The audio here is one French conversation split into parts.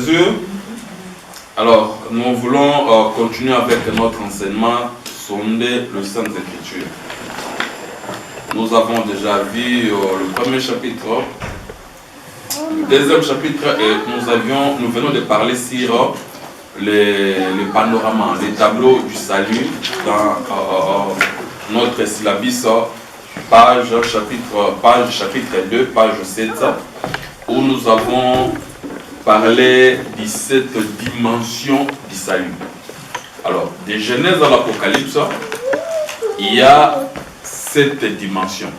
Jésus. Alors, nous voulons continuer avec notre enseignement, sonder le Saint-Écriture. Nous avons déjà vu le premier chapitre, le deuxième chapitre, et nous venons de parler sur les panoramas, les tableaux du salut dans notre syllabus, page chapitre 2, page 7, où nous avons parlé de cette dimension du salut. Alors, de Genèse à l'Apocalypse, il y a cette dimension.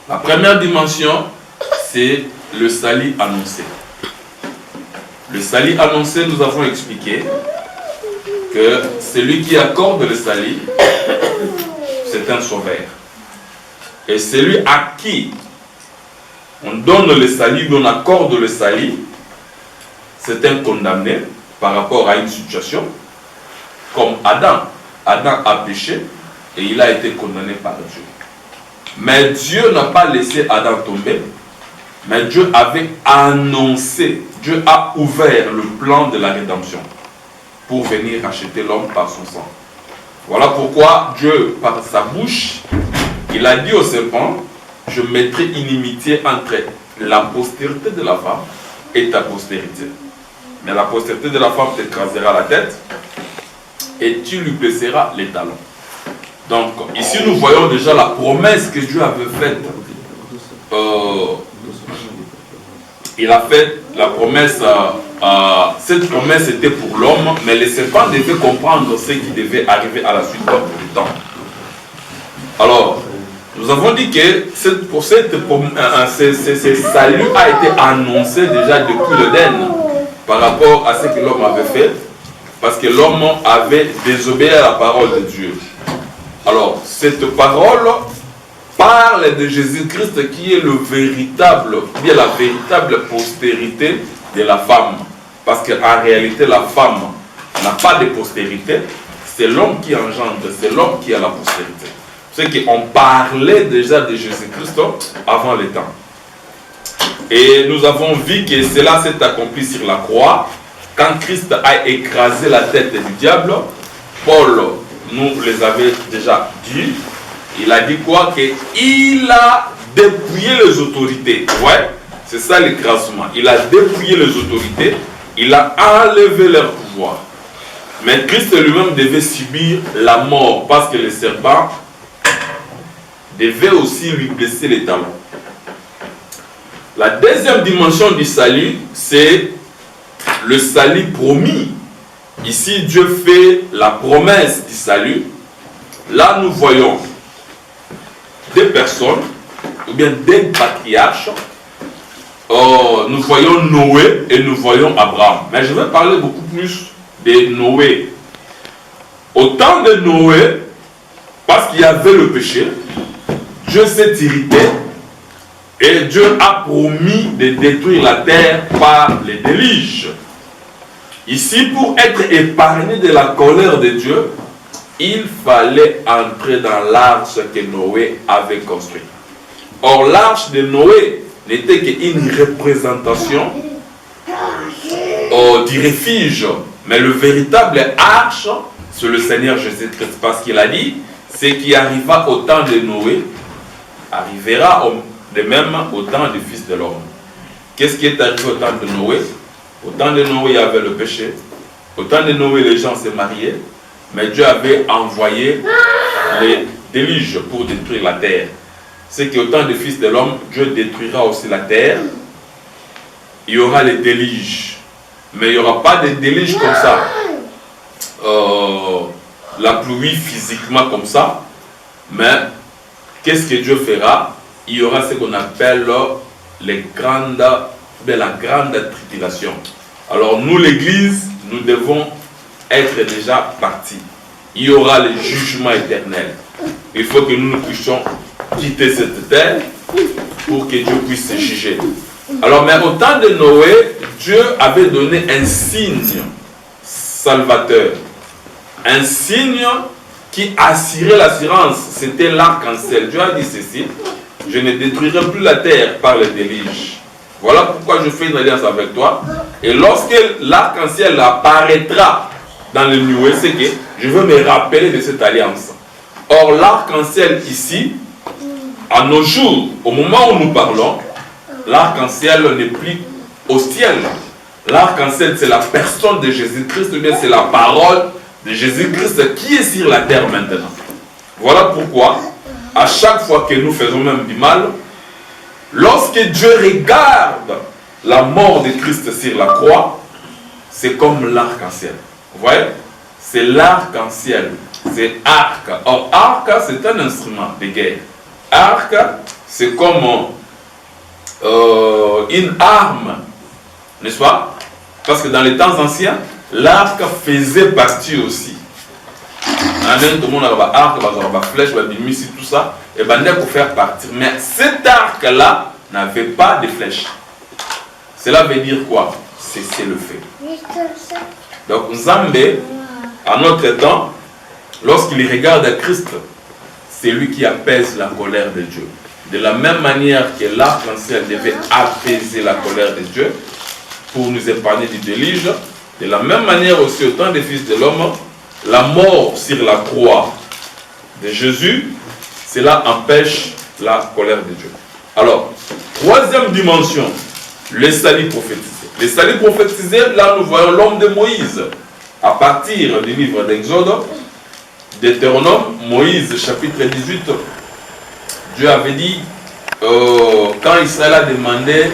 La première dimension, c'est le salut annoncé. Le salut annoncé, nous avons expliqué que celui qui accorde le salut, c'est un sauveur. Et celui à qui on donne le salut, on accorde le salut, c'est un condamné par rapport à une situation. Comme Adam. Adam a péché et il a été condamné par Dieu. Mais Dieu n'a pas laissé Adam tomber, mais Dieu avait annoncé, Dieu a ouvert le plan de la rédemption pour venir racheter l'homme par son sang. Voilà pourquoi Dieu, par sa bouche, il a dit au serpent, je mettrai inimitié entre la postérité de la femme et ta postérité. Mais la postérité de la femme t'écrasera la tête et tu lui blesseras les talons. Donc, ici nous voyons déjà la promesse que Dieu avait faite. Il a fait la promesse, cette promesse était pour l'homme, mais le serpent devait comprendre ce qui devait arriver à la suite du temps. Alors, nous avons dit que ce salut a été annoncé déjà depuis l'Éden par rapport à ce que l'homme avait fait, parce que l'homme avait désobéi à la parole de Dieu. Alors, cette parole parle de Jésus-Christ qui est la véritable postérité de la femme. Parce qu'en réalité, la femme n'a pas de postérité, c'est l'homme qui engendre, c'est l'homme qui a la postérité. C'est qu'on parlait déjà de Jésus-Christ avant le temps. Et nous avons vu que cela s'est accompli sur la croix. Quand Christ a écrasé la tête du diable, Paul nous les avait déjà dit. Il a dit quoi? Qu'il a dépouillé les autorités. Ouais, c'est ça l'écrasement. Il a dépouillé les autorités. Il a enlevé leur pouvoir. Mais Christ lui-même devait subir la mort parce que le serpent devait aussi lui blesser les talons. La deuxième dimension du salut, c'est le salut promis. Ici, Dieu fait la promesse du salut. Là, nous voyons des personnes, ou bien des patriarches. Nous voyons Noé et nous voyons Abraham. Mais je vais parler beaucoup plus de Noé. Au temps de Noé, parce qu'il y avait le péché, Dieu s'est irrité et Dieu a promis de détruire la terre par les déluges. Ici, pour être épargné de la colère de Dieu, il fallait entrer dans l'arche que Noé avait construite. Or, l'arche de Noé n'était qu'une représentation du refuge. Mais le véritable arche, c'est le Seigneur Jésus-Christ. Parce qu'il a dit, ce qui arriva au temps de Noé, arrivera de même au temps du Fils de l'homme. Qu'est-ce qui est arrivé au temps de Noé? Au temps de Noé, il y avait le péché. Au temps de Noé, les gens se mariaient. Mais Dieu avait envoyé les déluges pour détruire la terre. C'est qu'au temps du Fils de l'homme, Dieu détruira aussi la terre. Il y aura les déluges. Mais il n'y aura pas de déluges comme ça. La pluie physiquement comme ça. Mais qu'est-ce que Dieu fera? Il y aura ce qu'on appelle la grande tribulation. Alors nous, l'Église, nous devons être déjà partis. Il y aura le jugement éternel. Il faut que nous puissions quitter cette terre pour que Dieu puisse se juger. Alors, mais au temps de Noé, Dieu avait donné un signe salvateur. Un signe qui assurait l'assurance. C'était l'arc-en-ciel. Dieu a dit ceci: je ne détruirai plus la terre par le déluge. Voilà pourquoi je fais une alliance avec toi. Et lorsque l'arc-en-ciel apparaîtra dans le nuée, c'est que je veux me rappeler de cette alliance. Or, l'arc-en-ciel ici, à nos jours, au moment où nous parlons, l'arc-en-ciel n'est plus au ciel. L'arc-en-ciel, c'est la personne de Jésus-Christ, ou bien c'est la parole de Jésus-Christ qui est sur la terre maintenant. Voilà pourquoi, à chaque fois que nous faisons même du mal, lorsque Dieu regarde la mort de Christ sur la croix, c'est comme l'arc-en-ciel. Vous voyez? C'est l'arc-en-ciel. C'est arc. Or, arc, c'est un instrument de guerre. Arc, c'est comme une arme. N'est-ce pas? Parce que dans les temps anciens, l'arc faisait partie aussi. Tout le monde a un arc, une flèche, tout ça. Et bien, il faut faire partir. Mais cet arc-là n'avait pas de flèche. Cela veut dire quoi? C'est le fait. Donc, Nzambé, à notre temps, lorsqu'il regarde Christ, c'est lui qui apaise la colère de Dieu. De la même manière que l'arc-en-ciel devait apaiser la colère de Dieu pour nous épargner du déluge, de la même manière aussi au temps des fils de l'homme, la mort sur la croix de Jésus, cela empêche la colère de Dieu. Alors, troisième dimension, le salut prophétisé. Le salut prophétisé, là nous voyons l'homme de Moïse. À partir du livre d'Exode, Deutéronome, Moïse, chapitre 18, Dieu avait dit, quand Israël a demandé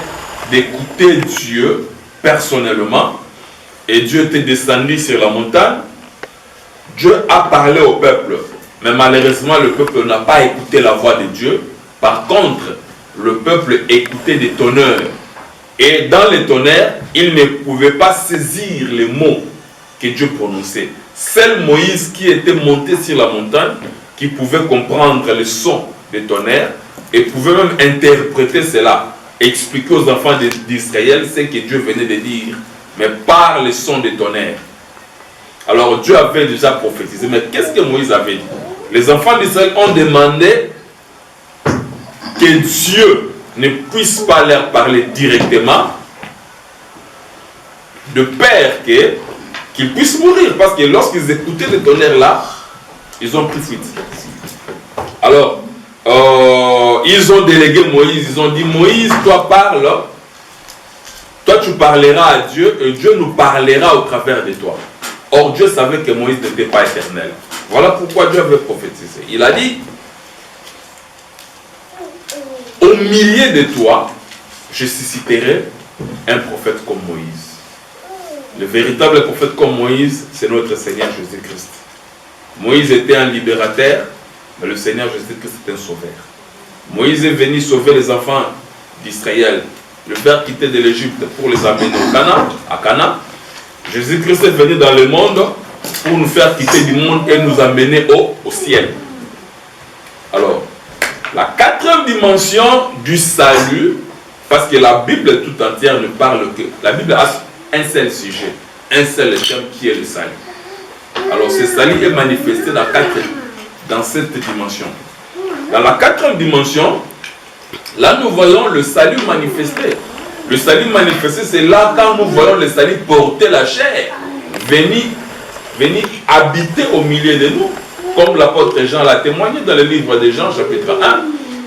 d'écouter Dieu personnellement, et Dieu était descendu sur la montagne, Dieu a parlé au peuple. Mais malheureusement, le peuple n'a pas écouté la voix de Dieu. Par contre, le peuple écoutait des tonnerres. Et dans les tonnerres, il ne pouvait pas saisir les mots que Dieu prononçait. Seul Moïse qui était monté sur la montagne, qui pouvait comprendre le son des tonnerres et pouvait même interpréter cela, expliquer aux enfants d'Israël ce que Dieu venait de dire, mais par le son des tonnerres. Alors Dieu avait déjà prophétisé, mais qu'est-ce que Moïse avait dit? Les enfants d'Israël ont demandé que Dieu ne puisse pas leur parler directement, de peur qu'ils puissent mourir, parce que lorsqu'ils écoutaient les tonnerres là, ils ont pris fuite. Alors, ils ont délégué Moïse, ils ont dit, Moïse, toi parle, toi tu parleras à Dieu, et Dieu nous parlera au travers de toi. Or, Dieu savait que Moïse n'était pas éternel. Voilà pourquoi Dieu avait prophétisé. Il a dit, au milieu de toi, je susciterai un prophète comme Moïse. Le véritable prophète comme Moïse, c'est notre Seigneur Jésus-Christ. Moïse était un libérateur, mais le Seigneur Jésus-Christ est un sauveur. Moïse est venu sauver les enfants d'Israël, le faire quitter de l'Égypte pour les amener à Canaan. Jésus-Christ est venu dans le monde pour nous faire quitter du monde et nous amener au ciel. Alors, la quatrième dimension du salut, parce que la Bible tout entière ne parle que... La Bible a un seul sujet, un seul thème qui est le salut. Alors ce salut est manifesté dans cette dimension. Dans la quatrième dimension, là nous voyons le salut manifesté. Le salut manifesté, c'est là quand nous voyons le salut porter la chair, venir habiter au milieu de nous, comme l'apôtre Jean l'a témoigné dans le livre de Jean, chapitre 1.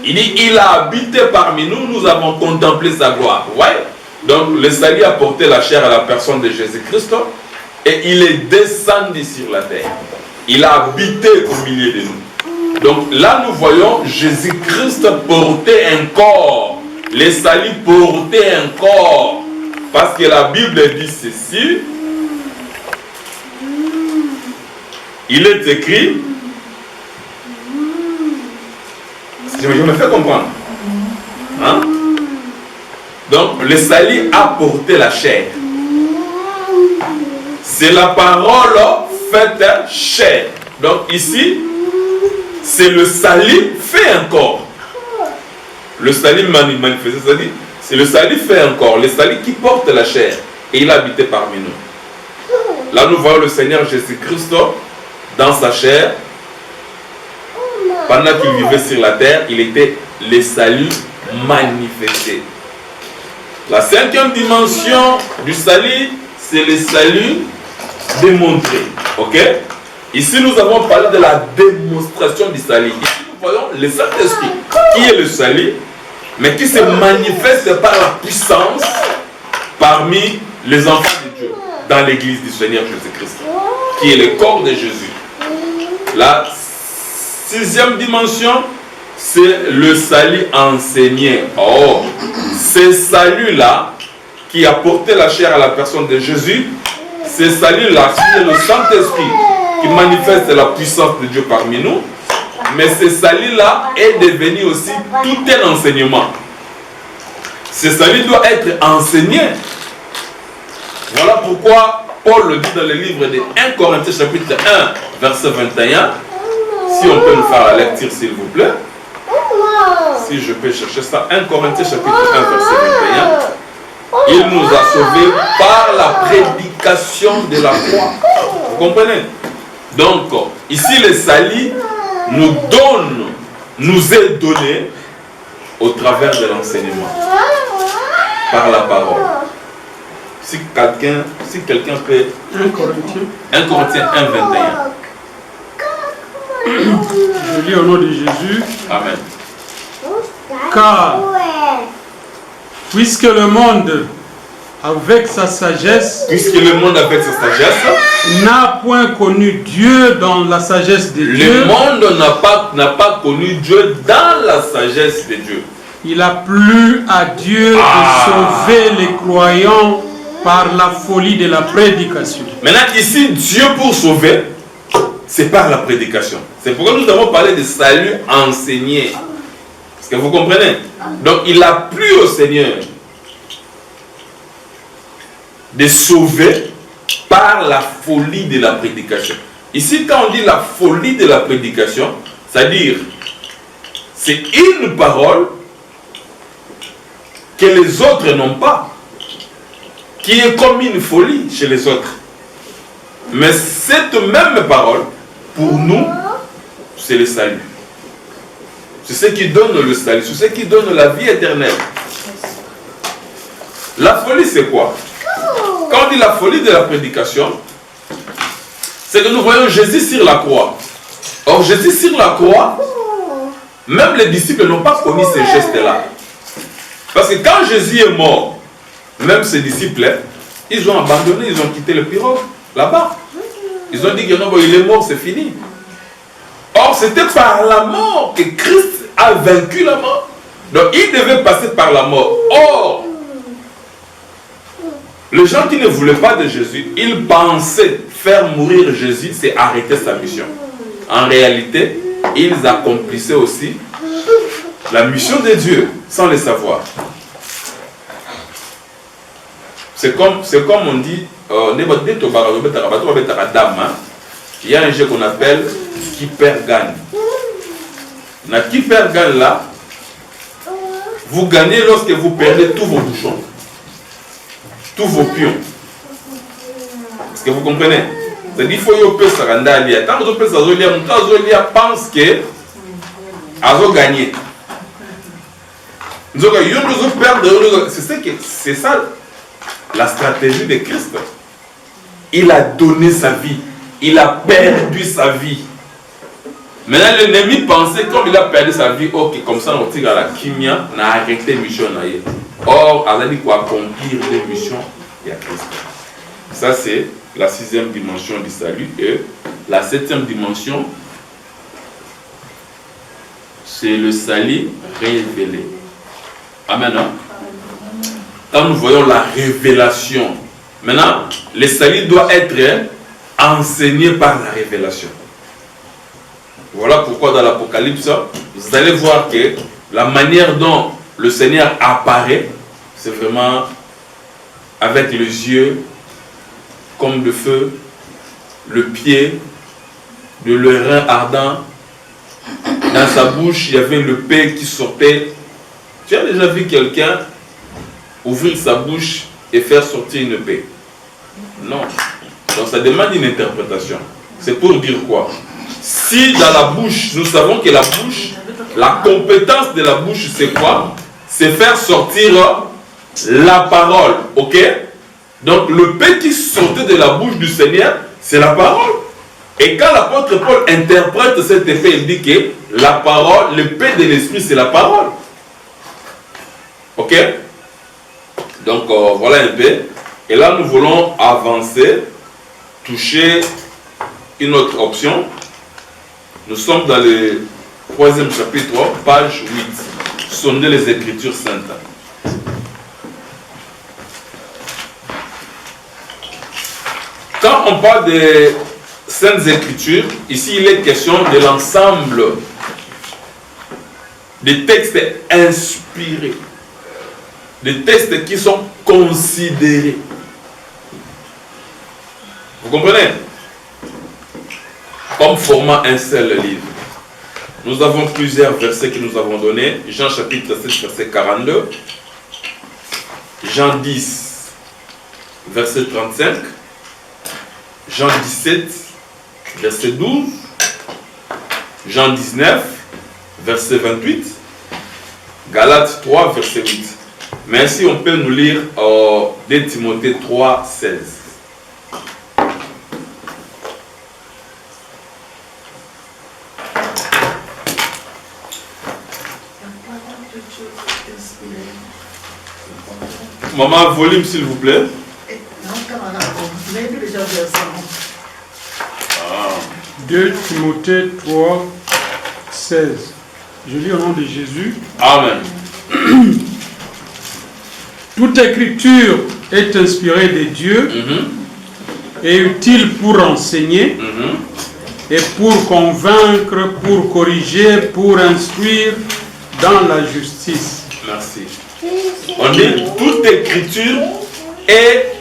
Il dit, il a habité parmi nous, nous avons contemplé sa gloire. Vous voyez? Donc le salut a porté la chair à la personne de Jésus-Christ et il est descendu sur la terre. Il a habité au milieu de nous. Donc là nous voyons Jésus-Christ porter un corps. Le salut porter un corps. Parce que la Bible dit ceci. Il est écrit. Je me fais comprendre. Hein? Donc, le salut a porté la chair. C'est la parole faite chair. Donc, ici, c'est le salut fait un corps. Le salut manifesté, c'est le salut fait un corps. Le salut qui porte la chair. Et il a habité parmi nous. Là, nous voyons le Seigneur Jésus-Christ dans sa chair. Pendant qu'il vivait sur la terre, il était le salut manifesté. La cinquième dimension du salut, c'est le salut démontré. Ok? Ici, nous avons parlé de la démonstration du salut. Ici, nous voyons le Saint-Esprit, qui est le salut, mais qui se manifeste par la puissance parmi les enfants de Dieu, dans l'église du Seigneur Jésus-Christ, qui est le corps de Jésus. La sixième dimension, c'est le salut enseigné. Oh, ce salut-là, qui a porté la chair à la personne de Jésus, ce salut-là, qui est le Saint-Esprit, qui manifeste la puissance de Dieu parmi nous, mais ce salut-là est devenu aussi tout un enseignement. Ce salut doit être enseigné. Voilà pourquoi Paul le dit dans le livre de 1 Corinthiens chapitre 1, verset 21. Si on peut nous faire la lecture, s'il vous plaît. Si je peux chercher ça. 1 Corinthiens chapitre 1, verset 21. Il nous a sauvés par la prédication de la croix. Vous comprenez? Donc, ici, le salut nous est donné au travers de l'enseignement, par la parole. Si quelqu'un peut... 1 Corinthiens 1, 21. Je lis au nom de Jésus. Amen. Car, puisque le monde, avec sa sagesse, n'a point connu Dieu dans la sagesse de Dieu, le monde n'a pas connu Dieu dans la sagesse de Dieu. Il a plu à Dieu de sauver les croyants par la folie de la prédication. Maintenant, ici, Dieu pour sauver, c'est par la prédication. C'est pourquoi nous avons parlé de salut enseigné. Est-ce que vous comprenez? Donc, il a plu au Seigneur de sauver par la folie de la prédication. Ici, quand on dit la folie de la prédication, c'est-à-dire, c'est une parole que les autres n'ont pas, qui est comme une folie chez les autres. Mais cette même parole, pour nous, c'est le salut. C'est ce qui donne le salut, c'est ce qui donne la vie éternelle. La folie, c'est quoi? Quand on dit la folie de la prédication, c'est que nous voyons Jésus sur la croix. Or, Jésus sur la croix, même les disciples n'ont pas connu ces gestes-là. Parce que quand Jésus est mort, même ses disciples, ils ont abandonné, ils ont quitté le pirogue, là-bas. Ils ont dit que non, bon, il est mort, c'est fini. Or, c'était par la mort que Christ a vaincu la mort. Donc, il devait passer par la mort. Or, les gens qui ne voulaient pas de Jésus, ils pensaient faire mourir Jésus, c'est arrêter sa mission. En réalité, ils accomplissaient aussi la mission de Dieu, sans le savoir. C'est comme on dit, il y a un jeu qu'on appelle qui perd gagne. Dans qui perd gagne là, vous gagnez lorsque vous perdez tous vos bouchons, tous vos pions. Est-ce que vous comprenez? C'est-à-dire qu'il faut y opérer ça rendre à lire. Quand vous opérez ça, vous pense que vous gagnez. C'est ça la stratégie de Christ. Il a donné sa vie. Il a perdu sa vie. Maintenant, l'ennemi pensait, comme il a perdu sa vie, ok, comme ça, on tire à la kimia, on a arrêté la mission. Or, il a dit quoi? Accomplir les missions de Christ. Ça, c'est la sixième dimension du salut. Et la septième dimension, c'est le salut révélé. Amen. Hein? Quand nous voyons la révélation, maintenant, le salut doit être enseigné par la révélation. Voilà pourquoi dans l'Apocalypse, vous allez voir que la manière dont le Seigneur apparaît, c'est vraiment avec les yeux comme de feu, le pied, de l'airain ardent. Dans sa bouche, il y avait le paix qui sortait. Tu as déjà vu quelqu'un ouvrir sa bouche et faire sortir une paix? Non. Donc ça demande une interprétation. C'est pour dire quoi? Si dans la bouche, nous savons que la bouche, la compétence de la bouche, c'est quoi? C'est faire sortir la parole. Ok? Donc le pain qui sortait de la bouche du Seigneur, c'est la parole. Et quand l'apôtre Paul interprète cet effet, il dit que la parole, le pain de l'esprit, c'est la parole. Ok? Donc voilà un peu. Et là, nous voulons avancer, toucher une autre option. Nous sommes dans le 3e chapitre, page 8. Sondez les Écritures saintes. Quand on parle des Saintes Écritures, ici il est question de l'ensemble des textes inspirés, des textes qui sont considérés. Vous comprenez? Comme formant un seul livre. Nous avons plusieurs versets que nous avons donnés. Jean chapitre 7, verset 42. Jean 10, verset 35. Jean 17, verset 12. Jean 19, verset 28. Galates 3, verset 8. Mais ainsi on peut nous lire 2 Timothée 3, 16. Maman, volume s'il vous plaît. 2 Timothée 3, 16. Je lis au nom de Jésus. Amen. Toute écriture est inspirée de Dieu et utile pour enseigner et pour convaincre, pour corriger, pour instruire dans la justice. Merci. On dit toute écriture est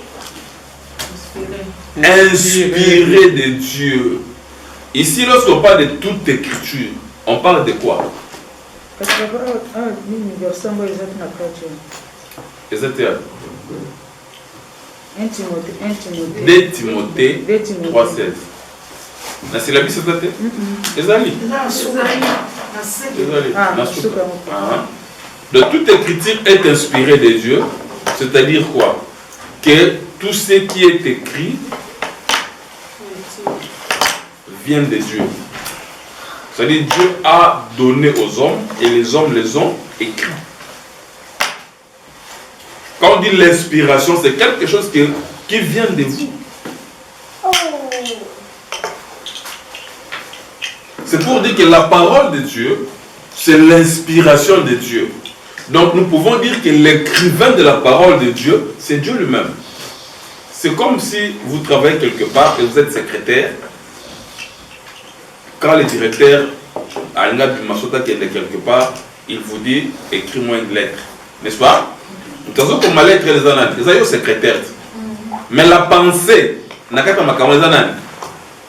inspirée de Dieu. Ici, lorsqu'on parle de toute écriture, on parle de quoi? Exactement. 2 Timothée 3, 16. La syllabe c'est ça? Ezali. Donc toute écriture est inspirée de Dieu, c'est-à-dire quoi? Que tout ce qui est écrit vient de Dieu. C'est-à-dire Dieu a donné aux hommes et les hommes les ont écrits. Quand on dit l'inspiration, c'est quelque chose qui vient de vous. C'est pour dire que la parole de Dieu, c'est l'inspiration de Dieu. Donc nous pouvons dire que l'écrivain de la parole de Dieu, c'est Dieu lui-même. C'est comme si vous travaillez quelque part et vous êtes secrétaire. Quand le directeur a un gars du Masota qui est quelque part, il vous dit écris-moi une lettre. N'est-ce pas? Comme ma lettre, les aïeux secrétaires. Mais la pensée,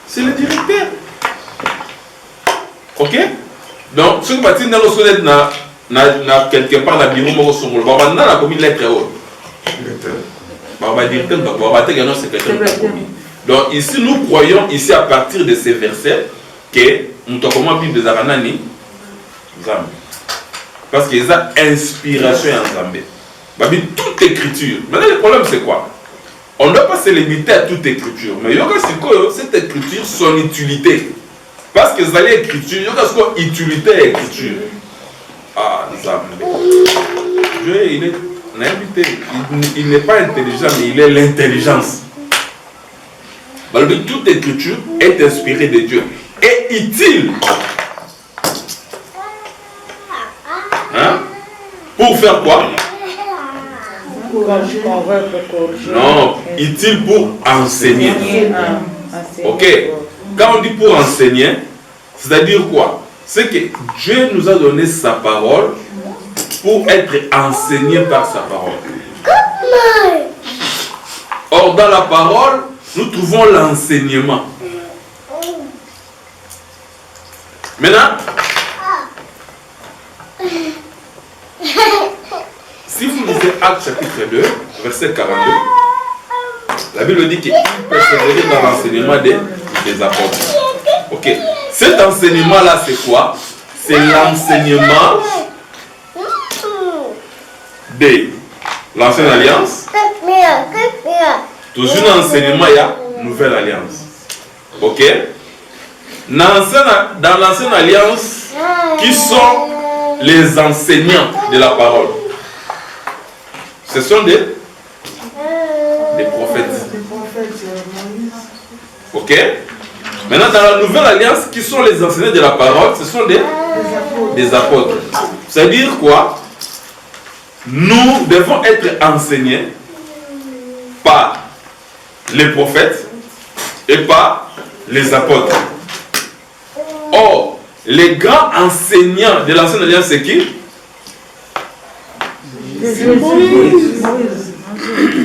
c'est le directeur. Ok? Donc, ce que tu as quelque part dans le bureau, tu as commis une lettre. Donc, ici, nous croyons ici à partir de ces versets que nous avons Bible des Aranani. Parce qu'il y a inspiration en Zambé. Toute écriture. Maintenant, le problème, c'est quoi? On ne doit pas se limiter à toute écriture. Mais il y a cette écriture, son utilité. Parce que vous allez écriture, il y a quoi utilité à écriture. Ah, Dieu, il n'est pas intelligent, mais il est l'intelligence. Toute écriture est inspirée de Dieu. Et utile. Hein? Pour faire quoi? Non, utile pour enseigner. Ok. Quand on dit pour enseigner, c'est-à-dire quoi? C'est que Dieu nous a donné sa parole pour être enseigné par sa parole. Or, dans la parole, nous trouvons l'enseignement. Maintenant, si vous lisez Actes chapitre 2, verset 42, la Bible dit qu'il persévérait dans l'enseignement des apôtres. Ok. Cet enseignement-là, c'est quoi? C'est l'enseignement l'ancienne alliance. Toujours un enseignement, il y a nouvelle alliance. Ok? Dans l'ancienne alliance, qui sont les enseignants de la parole? Ce sont des prophètes. Ok? Maintenant, dans la nouvelle alliance, qui sont les enseignants de la parole? Ce sont des apôtres. C'est-à-dire quoi? Nous devons être enseignés par les prophètes et par les apôtres. Or, les grands enseignants de l'ancienne alliance, c'est qui? C'est Moïse.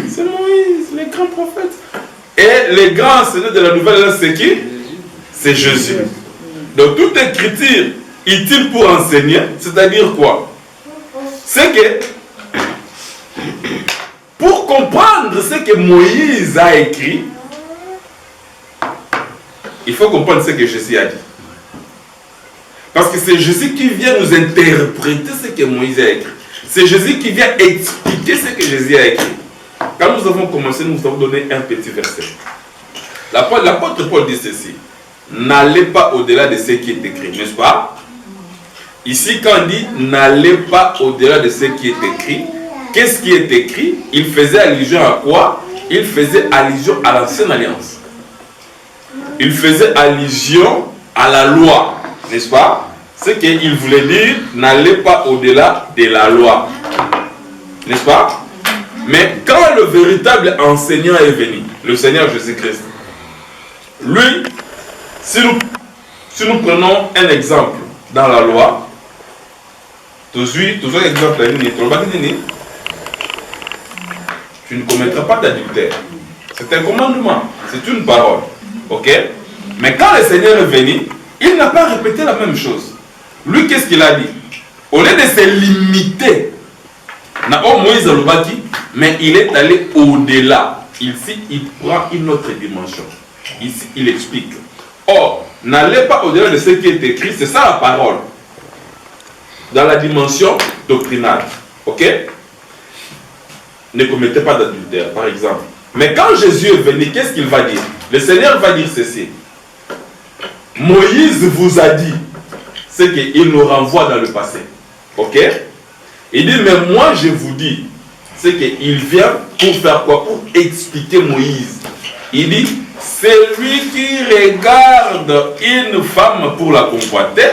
C'est Moïse, les grands prophètes. Et les grands enseignants de la nouvelle alliance, c'est qui? C'est Jésus. Donc, toute écriture utile pour enseigner, c'est-à-dire quoi? C'est que, pour comprendre ce que Moïse a écrit, il faut comprendre ce que Jésus a dit. Parce que c'est Jésus qui vient nous interpréter ce que Moïse a écrit. C'est Jésus qui vient expliquer ce que Jésus a écrit. Quand nous avons commencé, nous avons donné un petit verset. L'apôtre Paul dit ceci: n'allez pas au-delà de ce qui est écrit, n'est-ce pas? Ici, quand on dit n'allez pas au-delà de ce qui est écrit, qu'est-ce qui est écrit? Il faisait allusion à quoi? Il faisait allusion à l'ancienne alliance. Il faisait allusion à la loi, n'est-ce pas? Ce qu'il voulait dire, n'allez pas au-delà de la loi, n'est-ce pas? Mais quand le véritable enseignant est venu, le Seigneur Jésus-Christ, lui, si nous prenons un exemple dans la loi, toujours exemple, tu ne commettras pas d'adultère. C'est un commandement, c'est une parole. Ok? Mais quand le Seigneur est venu, il n'a pas répété la même chose. Lui, qu'est-ce qu'il a dit? Au lieu de se limiter, Moïse Alobaki, mais il est allé au-delà. Ici, il prend une autre dimension. Ici, il explique. Or, n'allez pas au-delà de ce qui est écrit, c'est ça la parole. Dans la dimension doctrinale. Ok? Ne commettez pas d'adultère, par exemple. Mais quand Jésus est venu, qu'est-ce qu'il va dire? Le Seigneur va dire ceci: Moïse vous a dit ce qu'il nous renvoie dans le passé. Ok? Il dit, mais moi je vous dis, c'est qu'il vient pour faire quoi? Pour expliquer Moïse. Il dit, celui qui regarde une femme pour la convoiter,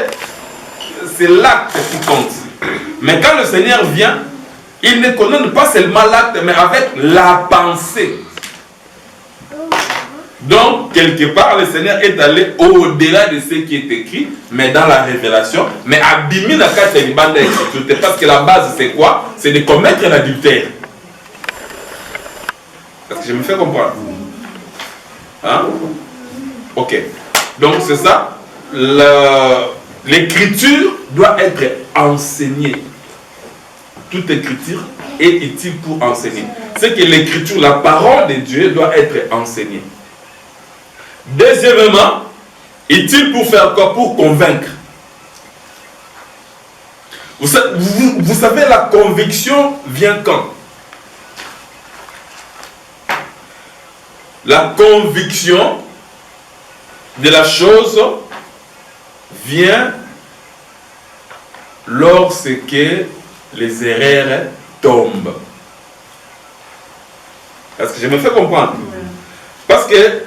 c'est l'acte qui compte. Mais quand le Seigneur vient, il ne condamne pas seulement l'acte, mais avec la pensée. Donc, quelque part, le Seigneur est allé au-delà de ce qui est écrit, mais dans la révélation. Mais abîmer la carte de bande d'écriture, parce que la base, c'est quoi? C'est de commettre l'adultère. Est-ce que je me fais comprendre? Hein? Ok. Donc, c'est ça. L'écriture doit être enseignée. Toute écriture est utile pour enseigner. C'est que l'écriture, la parole de Dieu, doit être enseignée. Deuxièmement, utile pour faire quoi? Pour convaincre. Vous savez, la conviction vient quand? La conviction de la chose vient lorsque les erreurs tombent. Est-ce que je me fais comprendre? Parce que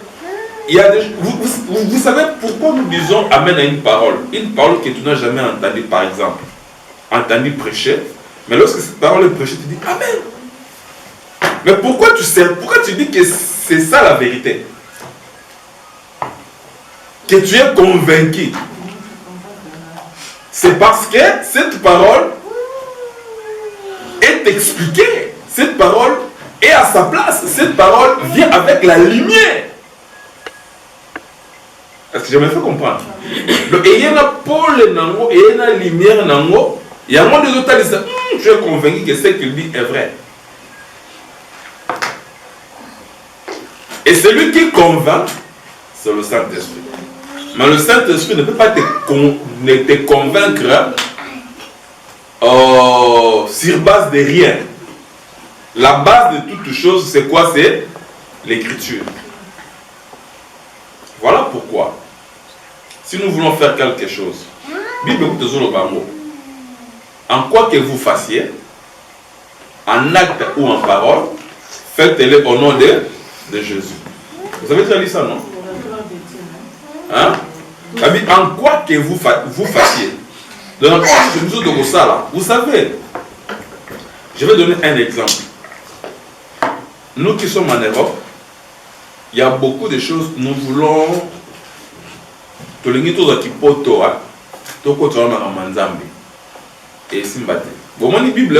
il y a vous savez pourquoi nous disons Amen à une parole? Une parole que tu n'as jamais entendue, par exemple. Entendu prêcher, mais lorsque cette parole est prêchée, tu dis Amen. Mais pourquoi tu dis que c'est ça la vérité? Que tu es convaincu. C'est parce que cette parole est expliquée. Cette parole est à sa place. Cette parole vient avec la lumière. Est-ce que je me fais comprendre? Donc, il y a un pôle, il y a une lumière, il y a un monde de l'autre qui dit, je suis convaincu que ce qu'il dit est vrai. Et celui qui convainc, c'est le Saint-Esprit. Mais le Saint-Esprit ne peut pas te convaincre sur base de rien. La base de toute chose, c'est quoi? C'est l'écriture. Voilà pourquoi, si nous voulons faire quelque chose, Bible en quoi que vous fassiez, en acte ou en parole, faites-le au nom de Jésus. Vous avez déjà lu ça, non? Hein? En quoi que vous fassiez. Donc, vous savez, je vais donner un exemple. Nous qui sommes en Europe, il y a beaucoup de choses, nous voulons et Simbate. Bon, mon Bible,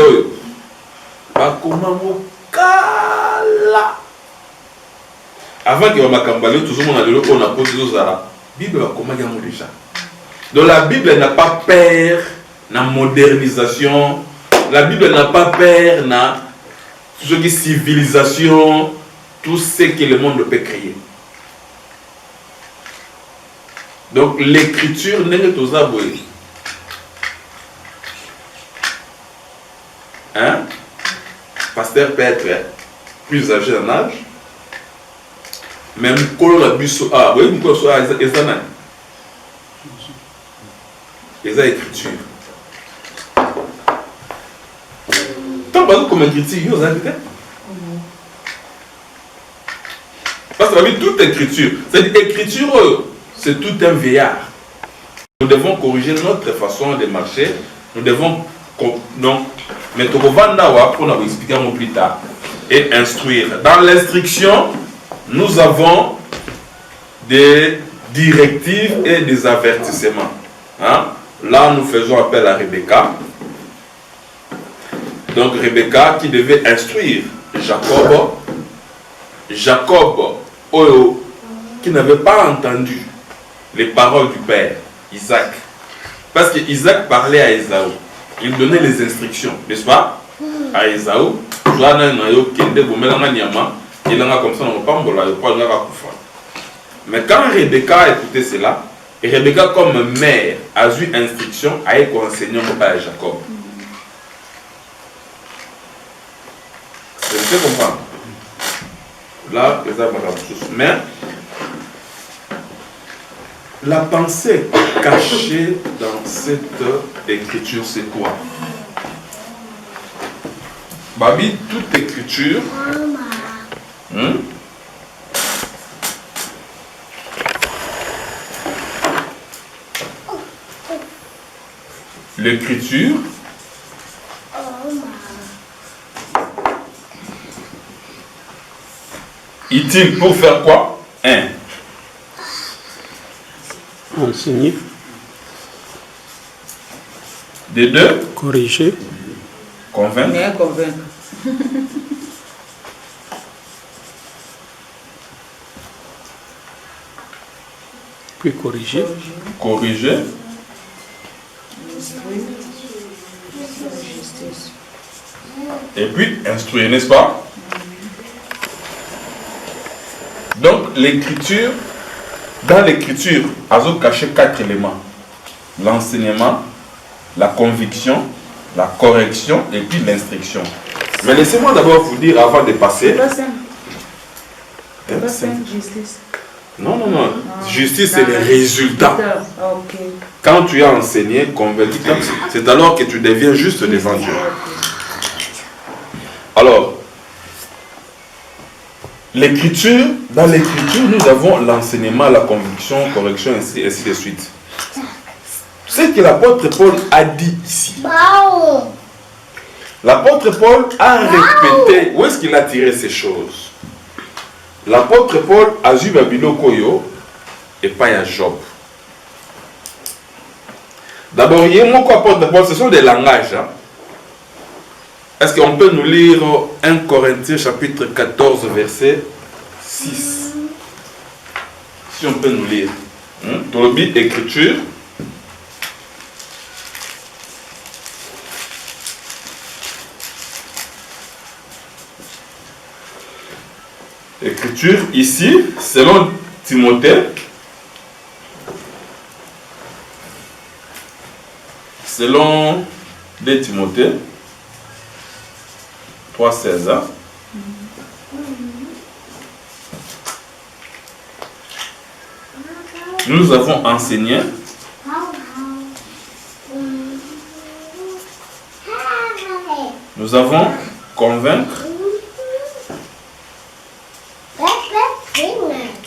avant que Makambale, tout le monde a le qu'on a posé aux Arabes. Bible va comment déjà. Donc la Bible n'a pas peur na modernisation. La Bible n'a pas peur na tout ce qui est civilisation, tout ce que le monde peut créer. Donc l'écriture n'est que aux aboués. Hein? Pasteur peut être plus âgé en âge. Même quand on a bu ça, ah oui, pourquoi ça est ça? Et ça écriture. Tant pas comme écriture, vous avez parce que toute écriture, cette écriture, c'est tout un veillard. Nous devons corriger notre façon de marcher. Nous devons donc mettre au Vandawa pour nous expliquer un peu plus tard et instruire. Dans l'instruction, nous avons des directives et des avertissements. Hein? Là, nous faisons appel à Rebecca. Donc, Rebecca qui devait instruire Jacob. Jacob, qui n'avait pas entendu les paroles du père, Isaac. Parce que Isaac parlait à Ésaü. Il donnait les instructions, n'est-ce pas? À Ésaü. Mais quand Rebecca a écouté cela, et Rebecca comme mère a eu instruction à enseigner à Jacob. Vous pouvez comprendre? Là, mais la pensée cachée dans cette écriture, c'est quoi? Babi, toute écriture. L'écriture utile pour faire quoi? Un. Enseigner. De deux. Corriger. Convaincre. Mais convaincre. Puis corriger. Corriger. Et puis instruire, n'est-ce pas? Donc l'écriture, dans l'écriture, Azo caché 4 éléments. L'enseignement, la conviction, la correction et puis l'instruction. Mais laissez-moi d'abord vous dire avant de passer. Justice. Non. Justice, c'est le résultat. Okay. Quand tu as enseigné, convaincu, c'est alors que tu deviens juste devant Dieu. Alors, l'écriture, dans l'écriture, nous avons l'enseignement, la conviction, correction, ainsi de suite. Ce que l'apôtre Paul a dit ici. L'apôtre Paul a répété, où est-ce qu'il a tiré ces choses? L'apôtre Paul a vu Babylone Koyo et pas à Job. D'abord, il y a mon apôtre Paul, ce sont des langages. Hein? Est-ce qu'on peut nous lire 1 Corinthiens chapitre 14 verset 6? Si on peut nous lire. Dans le Bible écriture. Écriture ici, selon Timothée. Selon 2 Timothée. 3,16. Hein? Nous avons enseigné nous avons convaincre,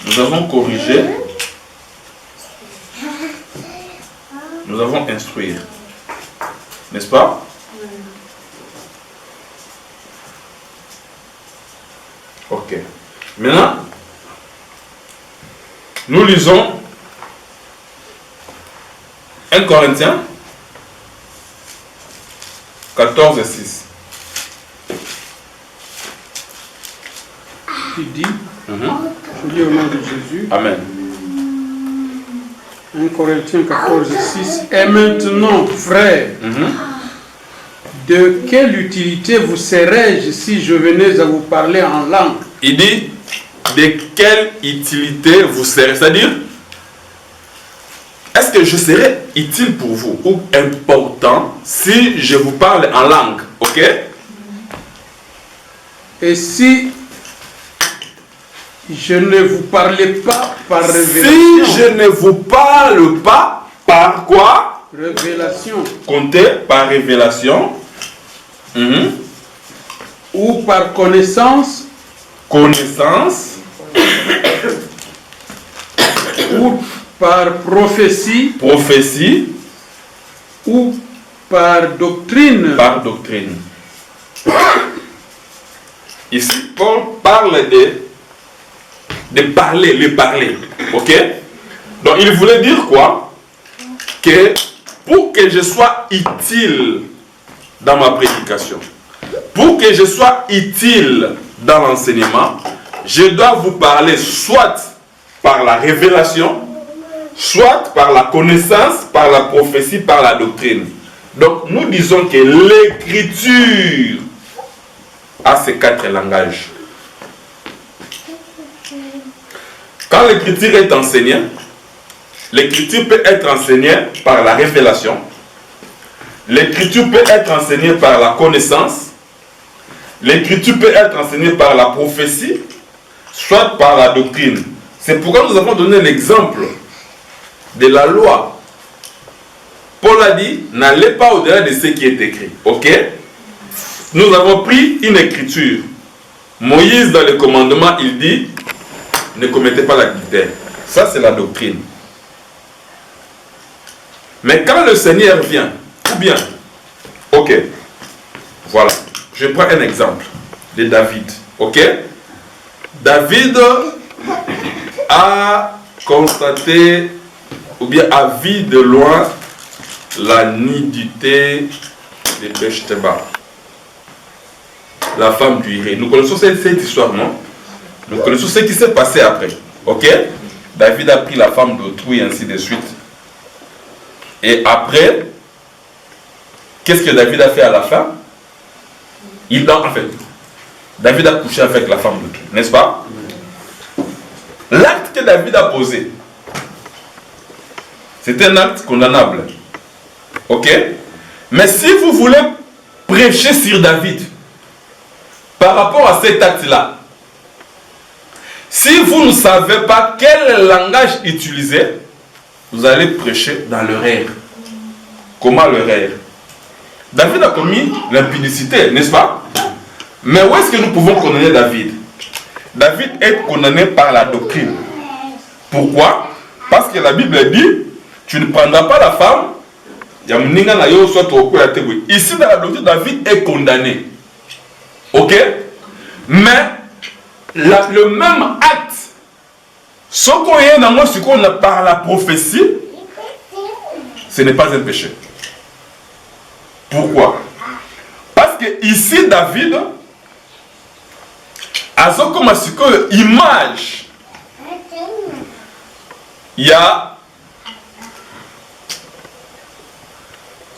nous avons corrigé, nous avons instruire. N'est-ce pas? Ok. Maintenant, nous lisons 1 Corinthiens 14 et 6. Il dit, je lis au nom de Jésus, Amen. 1 Corinthiens 14 et 6. Et maintenant, frères, de quelle utilité vous serais-je si je venais à vous parler en langue? Il dit, de quelle utilité vous serez? C'est-à-dire, est-ce que je serais utile pour vous ou important si je vous parle en langue? Ok? Et si je ne vous parlais pas par révélation? Si je ne vous parle pas, par quoi? Révélation. Comptez par révélation. Ou par connaissance. Connaissance. Ou par prophétie. Prophétie. Ou par doctrine. Par doctrine. Ici, Paul parle de parler, le parler. Ok? Donc, il voulait dire quoi? Que pour que je sois utile dans ma prédication, pour que je sois utile dans l'enseignement, je dois vous parler soit par la révélation, soit par la connaissance, par la prophétie, par la doctrine. Donc, nous disons que l'écriture a ces 4 langages. Quand l'écriture est enseignée, l'écriture peut être enseignée par la révélation, l'écriture peut être enseignée par la connaissance, l'écriture peut être enseignée par la prophétie, soit par la doctrine. C'est pourquoi nous avons donné l'exemple de la loi. Paul a dit, n'allez pas au-delà de ce qui est écrit. Ok? Nous avons pris une écriture. Moïse, dans le commandement, il dit, ne commettez pas l'adultère. Ça, c'est la doctrine. Mais quand le Seigneur vient, ou bien, ok, voilà, je prends un exemple de David. Ok? David a constaté, ou bien a vu de loin, la nudité de Bathsheba, la femme d'Urée. Nous connaissons cette histoire, non? Nous connaissons ce qui s'est passé après. Ok? David a pris la femme d'autrui, ainsi de suite. Et après, qu'est-ce que David a fait à la fin? En fait, David a couché avec la femme d'autrui, n'est-ce pas? L'acte que David a posé, c'est un acte condamnable. Ok? Mais si vous voulez prêcher sur David, par rapport à cet acte-là, si vous ne savez pas quel langage utiliser, vous allez prêcher dans l'erreur. Comment l'erreur? David a commis l'impudicité, n'est-ce pas? Mais où est-ce que nous pouvons condamner David? David est condamné par la doctrine. Pourquoi? Parce que la Bible dit, tu ne prendras pas la femme. Ici dans la doctrine, David est condamné. Ok? Mais le même acte, ce qu'on est dans moi, ce qu'on a par la prophétie, ce n'est pas un péché. Pourquoi? Parce que ici, David a comme image. Il y a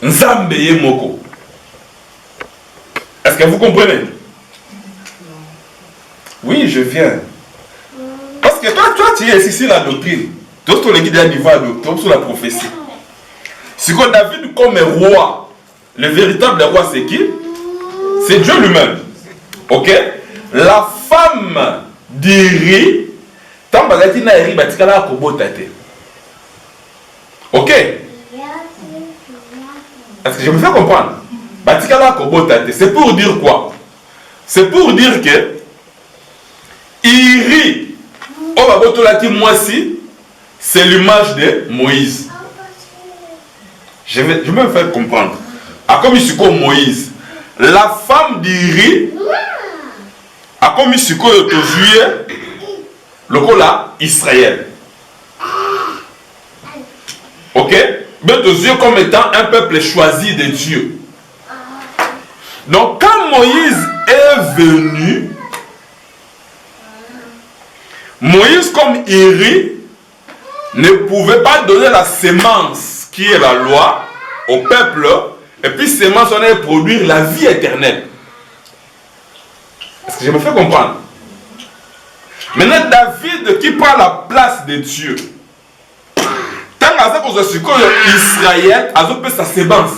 Nzambe Moko. Est-ce que vous comprenez? Oui, je viens. Parce que toi tu es ici la doctrine. Toi, tu es guidé à niveau sur la prophétie. Si David comme roi, le véritable roi, c'est qui? C'est Dieu lui-même. Ok? La femme d'Iri, tant que na Iri, batikala kobotate. Ok? Est-ce que je me fais comprendre? Batikala kobotate. C'est pour dire quoi? C'est pour dire que Iri, oh babotolaki moisi, c'est l'image de Moïse. Je vais me faire comprendre. A comme ici Moïse, la femme d'Iri, a comme ici le cola Israël. Ok? Mais aux yeux comme étant un peuple choisi de Dieu. Donc quand Moïse est venu, Moïse comme Iri ne pouvait pas donner la sémence qui est la loi au peuple, et puis sémence on allait produire la vie éternelle. Est-ce que je me fais comprendre? Maintenant David qui prend la place de Dieu. Tant que Israël a fait sa sémence.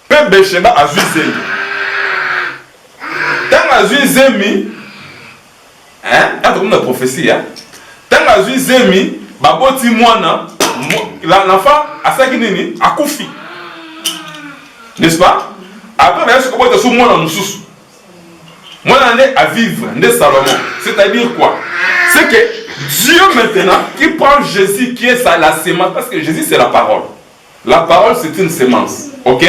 Peuple Bécheba a vu Zémi. Tant que vu Zémi, hein, quand on a prophétie, hein, tant que vu Zémi, baboti moana, l'enfant a ça qui n'est a koufi. N'est-ce pas? Après, il y a ce qu'on peut dire moi nous sous. Moi, on est à vivre, on est Salomon. C'est-à-dire quoi? C'est que Dieu maintenant qui prend Jésus qui est la sémence, parce que Jésus c'est la parole. La parole c'est une sémence. Ok?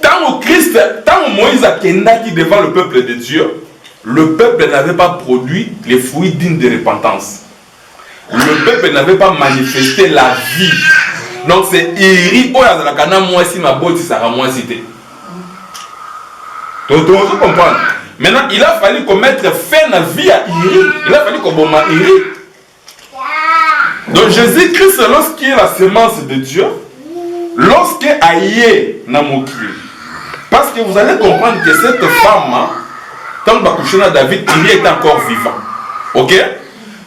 Tant au Christ, tant au Moïse a qui devant le peuple de Dieu, le peuple n'avait pas produit les fruits dignes de repentance. Le peuple n'avait pas manifesté la vie. Donc c'est Iri, oh la kana moi si ma botte ça moi cité. Donc tu comprends. Maintenant il a fallu qu'on mette fin à la vie à Iri. Il a fallu qu'on bomba Iri. Donc Jésus-Christ lorsqu'il est la sémence de Dieu, lorsqu'il aïe na moki. Parce que vous allez comprendre que cette femme, tant que David, Iri est encore vivant. Ok?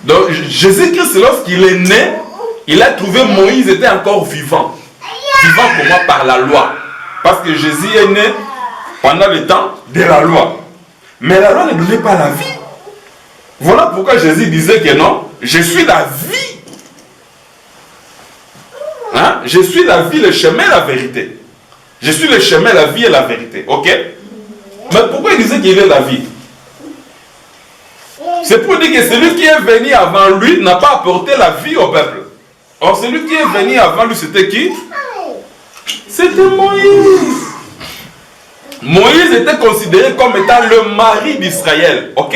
Donc Jésus-Christ lorsqu'il est né, il a trouvé Moïse était encore vivant. Vivant pour moi par la loi. Parce que Jésus est né pendant le temps de la loi. Mais la loi ne donnait pas la vie. Voilà pourquoi Jésus disait que non, je suis la vie. Hein? Je suis la vie, le chemin et la vérité. Je suis le chemin, la vie et la vérité. Ok? Mais pourquoi il disait qu'il est la vie? C'est pour dire que celui qui est venu avant lui n'a pas apporté la vie au peuple. Or, celui qui est venu avant lui, c'était qui? C'était Moïse. Moïse était considéré comme étant le mari d'Israël. Ok?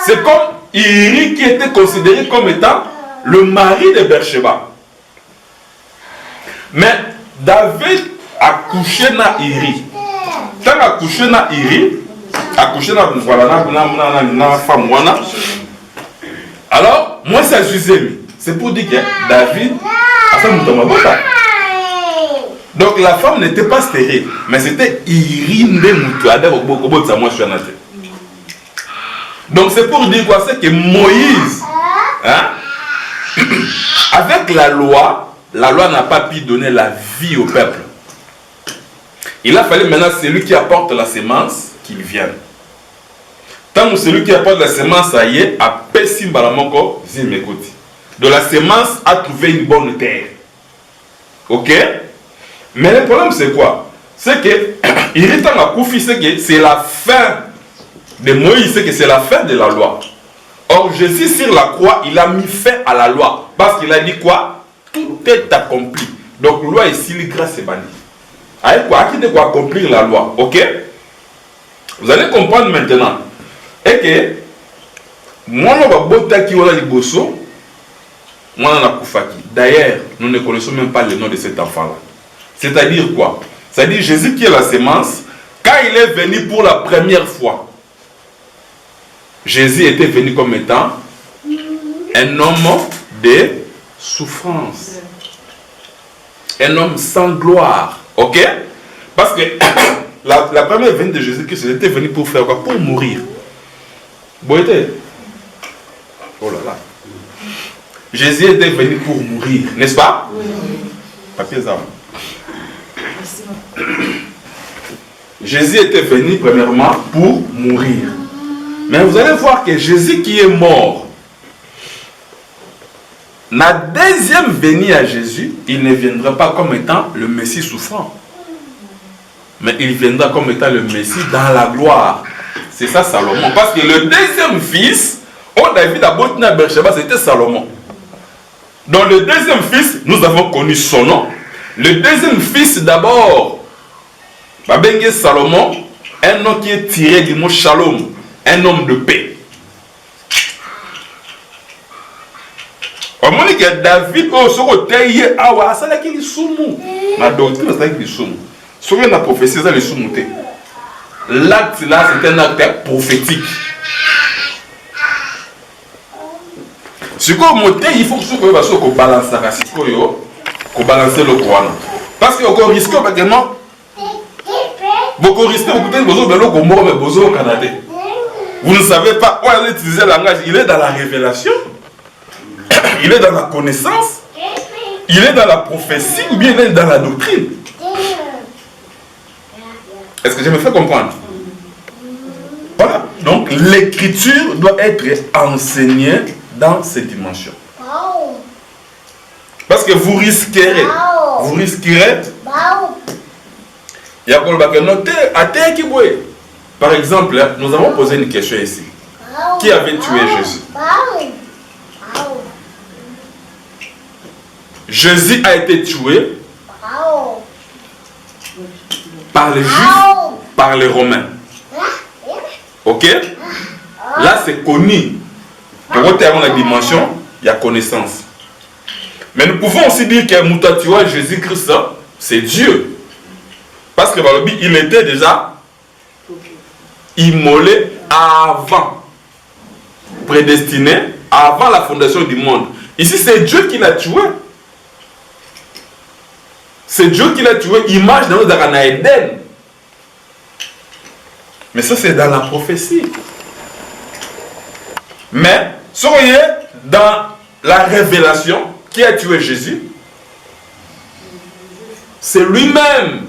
C'est comme Iri qui était considéré comme étant le mari de Beersheba. Mais David a couché na Iri. Quand il a couché na Iri, a couché na femme. Alors, moi c'est Zémi. C'est pour dire que David a fait Moutamabota. Donc la femme n'était pas stérile, mais c'était Irine de Moutuade. Donc c'est pour dire quoi? C'est que Moïse, hein, avec la loi n'a pas pu donner la vie au peuple. Il a fallu maintenant celui qui apporte la sémence qu'il vienne. Tant que celui qui apporte la sémence, ça y est, a pessim balamoko zimekoti. De la sémence a trouvé une bonne terre. Ok? Mais le problème c'est quoi? C'est que Iritan a Koufi, c'est que c'est la fin de Moïse, c'est que c'est la fin de la loi. Or Jésus sur la croix, il a mis fin à la loi. Parce qu'il a dit quoi? Tout est accompli. Donc loi ici, les grâces est bannie. Avec quoi? Qui doit accomplir la loi? Ok? Vous allez comprendre maintenant. Et que moi, je vais botter qui est bosso. Moi, je vais d'ailleurs, nous ne connaissons même pas le nom de cet enfant-là. C'est-à-dire quoi? C'est-à-dire Jésus qui est la sémence, quand il est venu pour la première fois, Jésus était venu comme étant un homme de souffrance. Un homme sans gloire. Ok? Parce que la première venue de Jésus-Christ, il était venu pour faire quoi? Pour mourir. Bon, oh là là. Jésus était venu pour mourir, n'est-ce pas? Oui. Papier ça. Jésus était venu premièrement pour mourir. Mais vous allez voir que Jésus qui est mort, la deuxième venue à Jésus, il ne viendra pas comme étant le Messie souffrant. Mais il viendra comme étant le Messie dans la gloire. C'est ça Salomon. Parce que le deuxième fils, David à Beersheba, c'était Salomon. Dans le deuxième fils, nous avons connu son nom. Le deuxième fils d'abord, Babengue Salomon, un nom qui est tiré du mot Shalom, un homme de paix. On dit que David, la doctrine, c'est la prophétie, c'est le l'acte là, c'est un acte prophétique. Ce il faut que balancer le Coran. Parce que vous risquez maintenant. Vous risquez au Canada. Vous ne savez pas où elle utiliser le langage. Il est dans la révélation. Il est dans la connaissance. Il est dans la prophétie ou bien il est dans la doctrine. Est-ce que je me fais comprendre? Voilà. Donc l'écriture doit être enseignée dans ces dimensions. Parce que vous risquerez. Il y a par exemple, nous avons posé une question ici. Qui avait tué Jésus? Jésus a été tué par les Juifs, par les Romains. Ok? Là, c'est connu. Pour retirer la dimension, il y a connaissance. Mais nous pouvons aussi dire que Moutatua Jésus-Christ, c'est Dieu. Parce que il était déjà immolé avant, prédestiné, avant la fondation du monde. Ici, c'est Dieu qui l'a tué. C'est Dieu qui l'a tué, image dans le Éden. Mais ça, c'est dans la prophétie. Mais, soyez dans la révélation, qui a tué Jésus? C'est lui-même.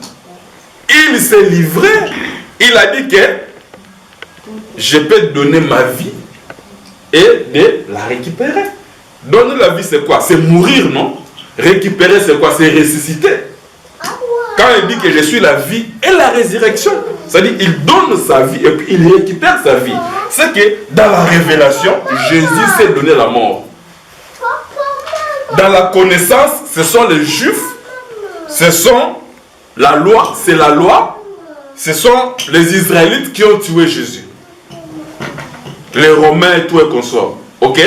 Il s'est livré. Il a dit que je peux donner ma vie et de la récupérer. Donner la vie, c'est quoi? C'est mourir, non? Récupérer, c'est quoi? C'est ressusciter. Quand il dit que je suis la vie et la résurrection, c'est-à-dire il donne sa vie et puis il récupère sa vie. C'est que dans la révélation, Jésus s'est donné la mort. Dans la connaissance, ce sont les Juifs, ce sont la loi, c'est la loi, ce sont les Israélites qui ont tué Jésus. Les Romains et tout et consorts. Ok?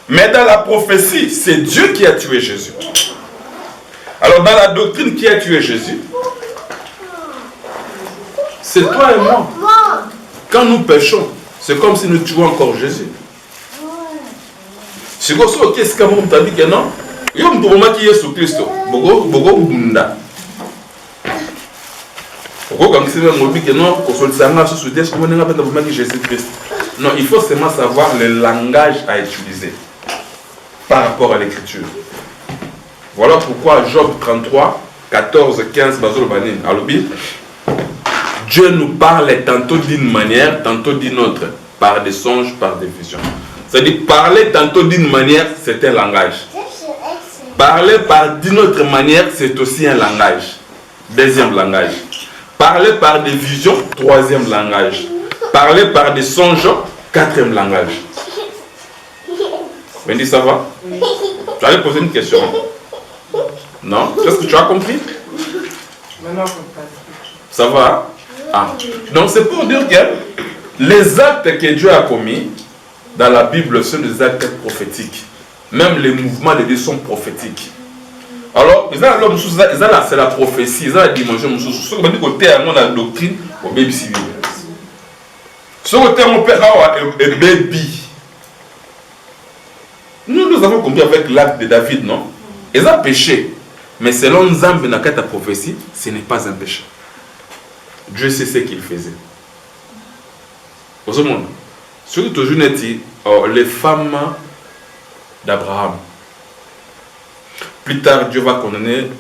Mais dans la prophétie, c'est Dieu qui a tué Jésus. Alors dans la doctrine, qui a tué Jésus? C'est toi et moi. Quand nous péchons, c'est comme si nous tuons encore Jésus. C'est comme ça qu'est-ce que vous avez dit que non? Il y a un moment qui est sous Christ. Non, il faut seulement savoir le langage à utiliser par rapport à l'écriture. Voilà pourquoi Job 33, 14, 15, Dieu nous parle tantôt d'une manière, tantôt d'une autre, par des songes, par des visions. C'est-à-dire, parler tantôt d'une manière, c'est un langage. Parler d'une autre manière, c'est aussi un langage. Deuxième langage. Parler par des visions, troisième langage. Parler par des songes, quatrième langage. Wendy, ça va? Tu allais poser une question. Non? Est-ce que tu as compris? Ça va? Ah. Donc c'est pour dire que les actes que Dieu a commis dans la Bible sont des actes prophétiques. Même les mouvements de Dieu sont prophétiques. Alors, c'est la prophétie, c'est la dimension. Ce qu'on dit côté à la doctrine, au baby civil. Ce côté on peut avoir un baby. Nous avons compris avec l'acte de David, non? Ils ont péché. Mais selon Nzambe dans la prophétie, ce n'est pas un péché. Dieu sait ce qu'il faisait. Au monde, surtout toujours les femmes d'Abraham. Plus tard, Dieu va condamner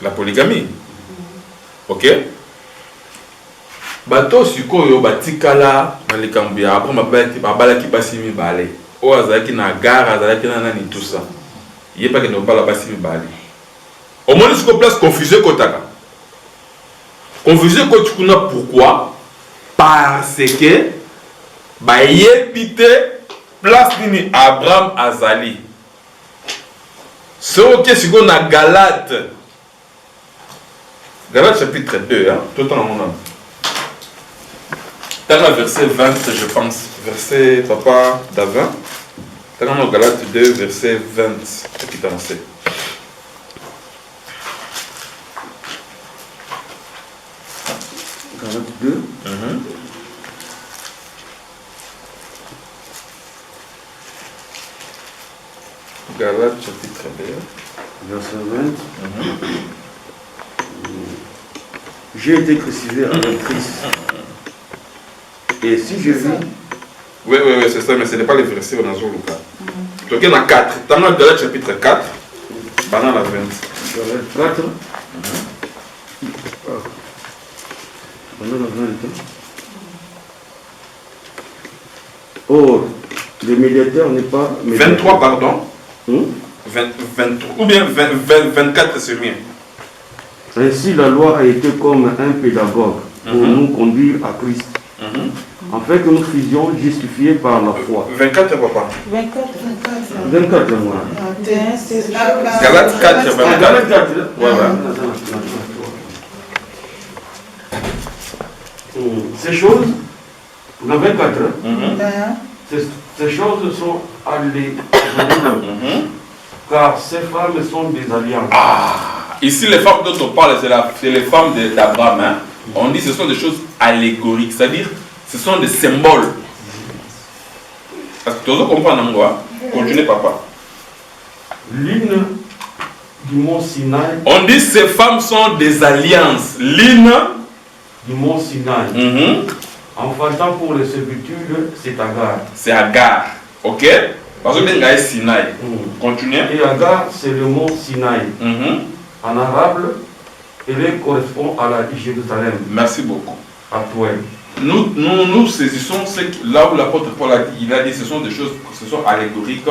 la polygamie. Ok? bato sikoyo batikala na likambo ya après babalaki basi mibale oyo azalaki na gare azalaki na nani tout ça ye pa kende kobala basi mibale omoni sikoyo place confusion ekotaka confusion ekoti kuna pourquoi parce que bayebi te place nini Abraham azali soki sikoyo na Galate chapitre 2 hein tout le temps dans mon âme. Dans le verset 20, je pense. Verset, papa, d'avant. Dans le Galate 2, verset 20. Qui t'a lancé. Galate 2. Galate chapitre 2. Verset 20. J'ai été crucifié avec Christ. Et si je vis... Oui, c'est ça, mais ce n'est pas le verset dans le Lucas. Donc il y en a 4. Dans le Galate chapitre 4, dans la 20. Galate 4. Dans la 20. Or, le médiateur n'est pas... Médiateur. 23, pardon. 23, ou bien 24, c'est rien. Ainsi, la loi a été comme un pédagogue pour nous conduire à Christ, afin que nous fusions justifiés par la foi. 24, papa. 24, moi. Galate 4, 24. Galate 4. Ces choses, dans 24, ces choses sont allées, car ces femmes sont des alliances. Ici, les femmes dont on parle, c'est les femmes d'Abraham. Hein. On dit que ce sont des choses allégoriques, c'est-à-dire ce sont des symboles. Est-ce que tu comprends, Namgoa? Continuez, papa. L'une du mont Sinaï. On dit que ces femmes sont des alliances. L'une du mont Sinaï. En faisant pour les servitudes, c'est Agar. C'est Agar. Ok? Parce que c'est Sinaï. Continuez. Et Agar, c'est le mont Sinaï. En arabe, elle correspond à la Jérusalem. Merci beaucoup. À toi. Nous saisissons là où l'apôtre Paul a dit, il a dit ce sont des choses, ce sont allégoriques,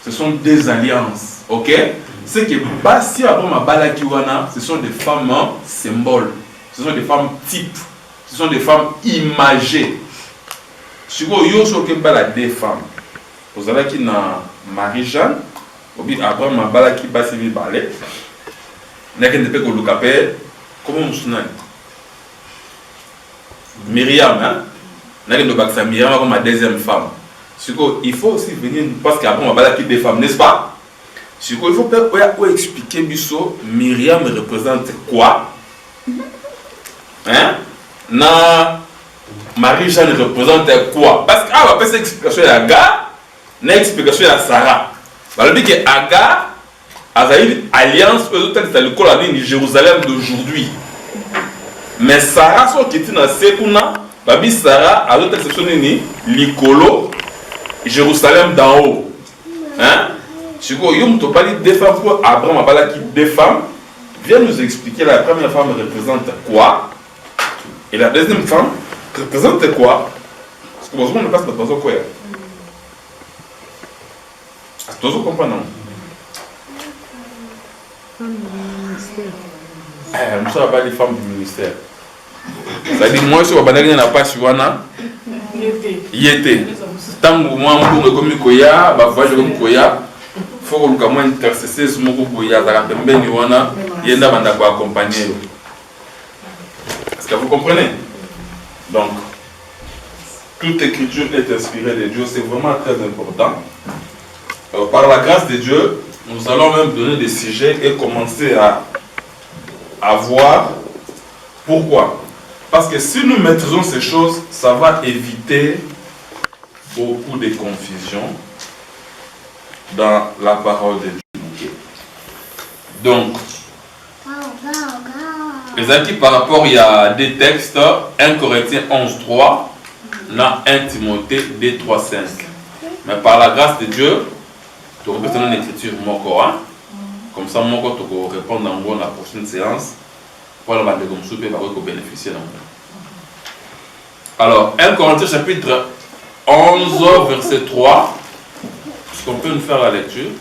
ce sont des alliances. Ok? Ce qui est pas si Abraham Balakiwana, ce sont des femmes symboles, ce sont des femmes types, ce sont des femmes imagées. Si vous avez des femmes, vous avez qui na Marie-Jeanne, Abraham Balaki Basimi Balé. Comment Myriam, hein? Myriam comme ma deuxième femme. Il faut aussi venir parce qu'après on va parler des femmes, n'est-ce pas? Il faut expliquer Bisso, Myriam représente quoi? Hein? Na Marie-Jeanne représente quoi? Parce que on va faire explication à Agar, une explication à Sarah. On dit que Agar a une alliance avec le Jérusalem d'aujourd'hui. Mais Sarah, ce qui est dans Sekuna, Babi Sarah a l'autre exception l'Ikolo, Jérusalem d'en haut. Hein? Si vous avez parlé des femmes pour Abraham, Abalaki, des femmes, viens nous expliquer la première femme représente quoi et la deuxième femme représente quoi? Parce que vous ne passe pas dans quoi. Est-ce que vous comprenez? Nous sommes pas les femmes du ministère. C'est-à-dire, moi, je suis pas pas sur Wana. Yété. Tant que moi, je suis comme Koya, je suis comme Koya. Il faut que moi intercesser sur mon Koya. Il y a un accompagner. Est-ce que vous comprenez? Donc, toute écriture est inspirée de Dieu. C'est vraiment très important. Par la grâce de Dieu, nous allons même donner des sujets et commencer à voir pourquoi. Parce que si nous maîtrisons ces choses, ça va éviter beaucoup de confusion dans la parole de Dieu. Donc, les acquis par rapport, il y a des textes, 1 Corinthiens 11.3, là 1 Timothée 2.3.5. Mais par la grâce de Dieu, tu peux faire une écriture moko, hein? Comme ça, moi, tu peux répondre dans la prochaine séance pour la bénéficier. Alors, 1 Corinthiens chapitre 11, verset 3. Est-ce qu'on peut nous faire la lecture?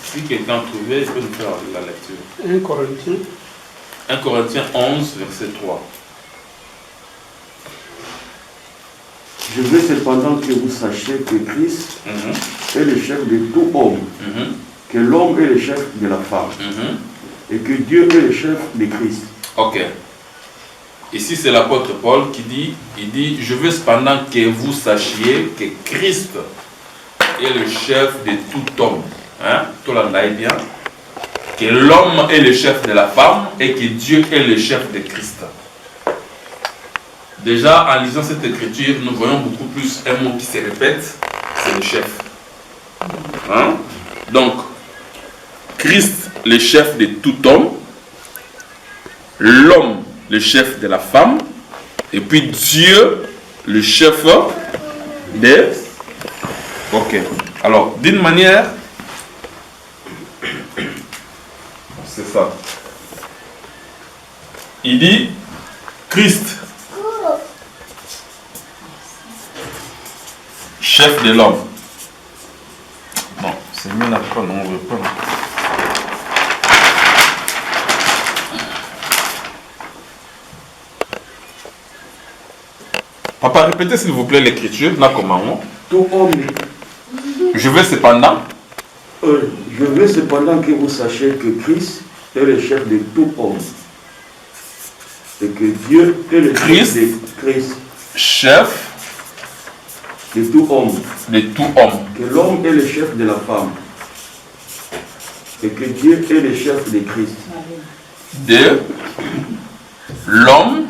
Si quelqu'un trouvait, il peut nous faire la lecture. 1 Corinthiens. 1 Corinthiens 11, verset 3. Je veux cependant que vous sachiez que Christ est le chef de tout homme, que l'homme est le chef de la femme, et que Dieu est le chef de Christ. Ok. Ici, c'est l'apôtre Paul qui dit, je veux cependant que vous sachiez que Christ est le chef de tout homme. Hein? Tout le monde aille bien. Que l'homme est le chef de la femme et que Dieu est le chef de Christ. Déjà, en lisant cette écriture, nous voyons beaucoup plus un mot qui se répète, c'est le chef. Hein? Donc, Christ, le chef de tout homme, l'homme, le chef de la femme, et puis Dieu, le chef de... Ok. Alors, d'une manière, c'est ça. Il dit, Christ, chef de l'homme. Bon, c'est mieux là, on ne veut pas. Papa, répétez s'il vous plaît l'écriture. Tout homme. Je veux cependant Que vous sachiez que Christ est le chef de tout homme. Et que Dieu est le chef de Christ. Chef de tout homme. De tout homme. Que l'homme est le chef de la femme. Et que Dieu est le chef de Christ. De l'homme,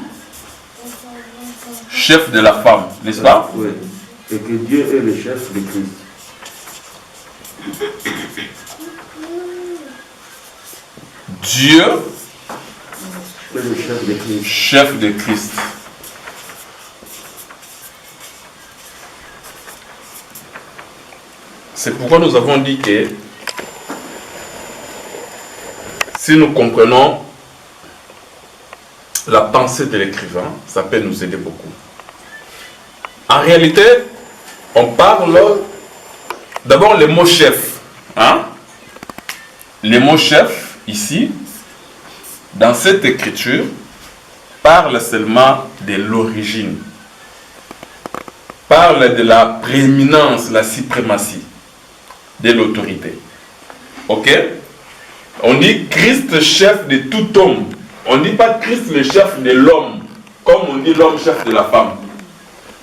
chef de la femme, n'est-ce pas? Oui. Et que Dieu est le chef de Christ. Dieu est le chef de Christ. Chef de Christ. C'est pourquoi nous avons dit que si nous comprenons la pensée de l'écrivain, ça peut nous aider beaucoup. En réalité, on parle d'abord le mot chef. Hein? Le mot chef, ici, dans cette écriture, parle seulement de l'origine. Parle de la prééminence, la suprématie de l'autorité. Ok? On dit Christ chef de tout homme. On ne dit pas Christ le chef de l'homme, comme on dit l'homme chef de la femme.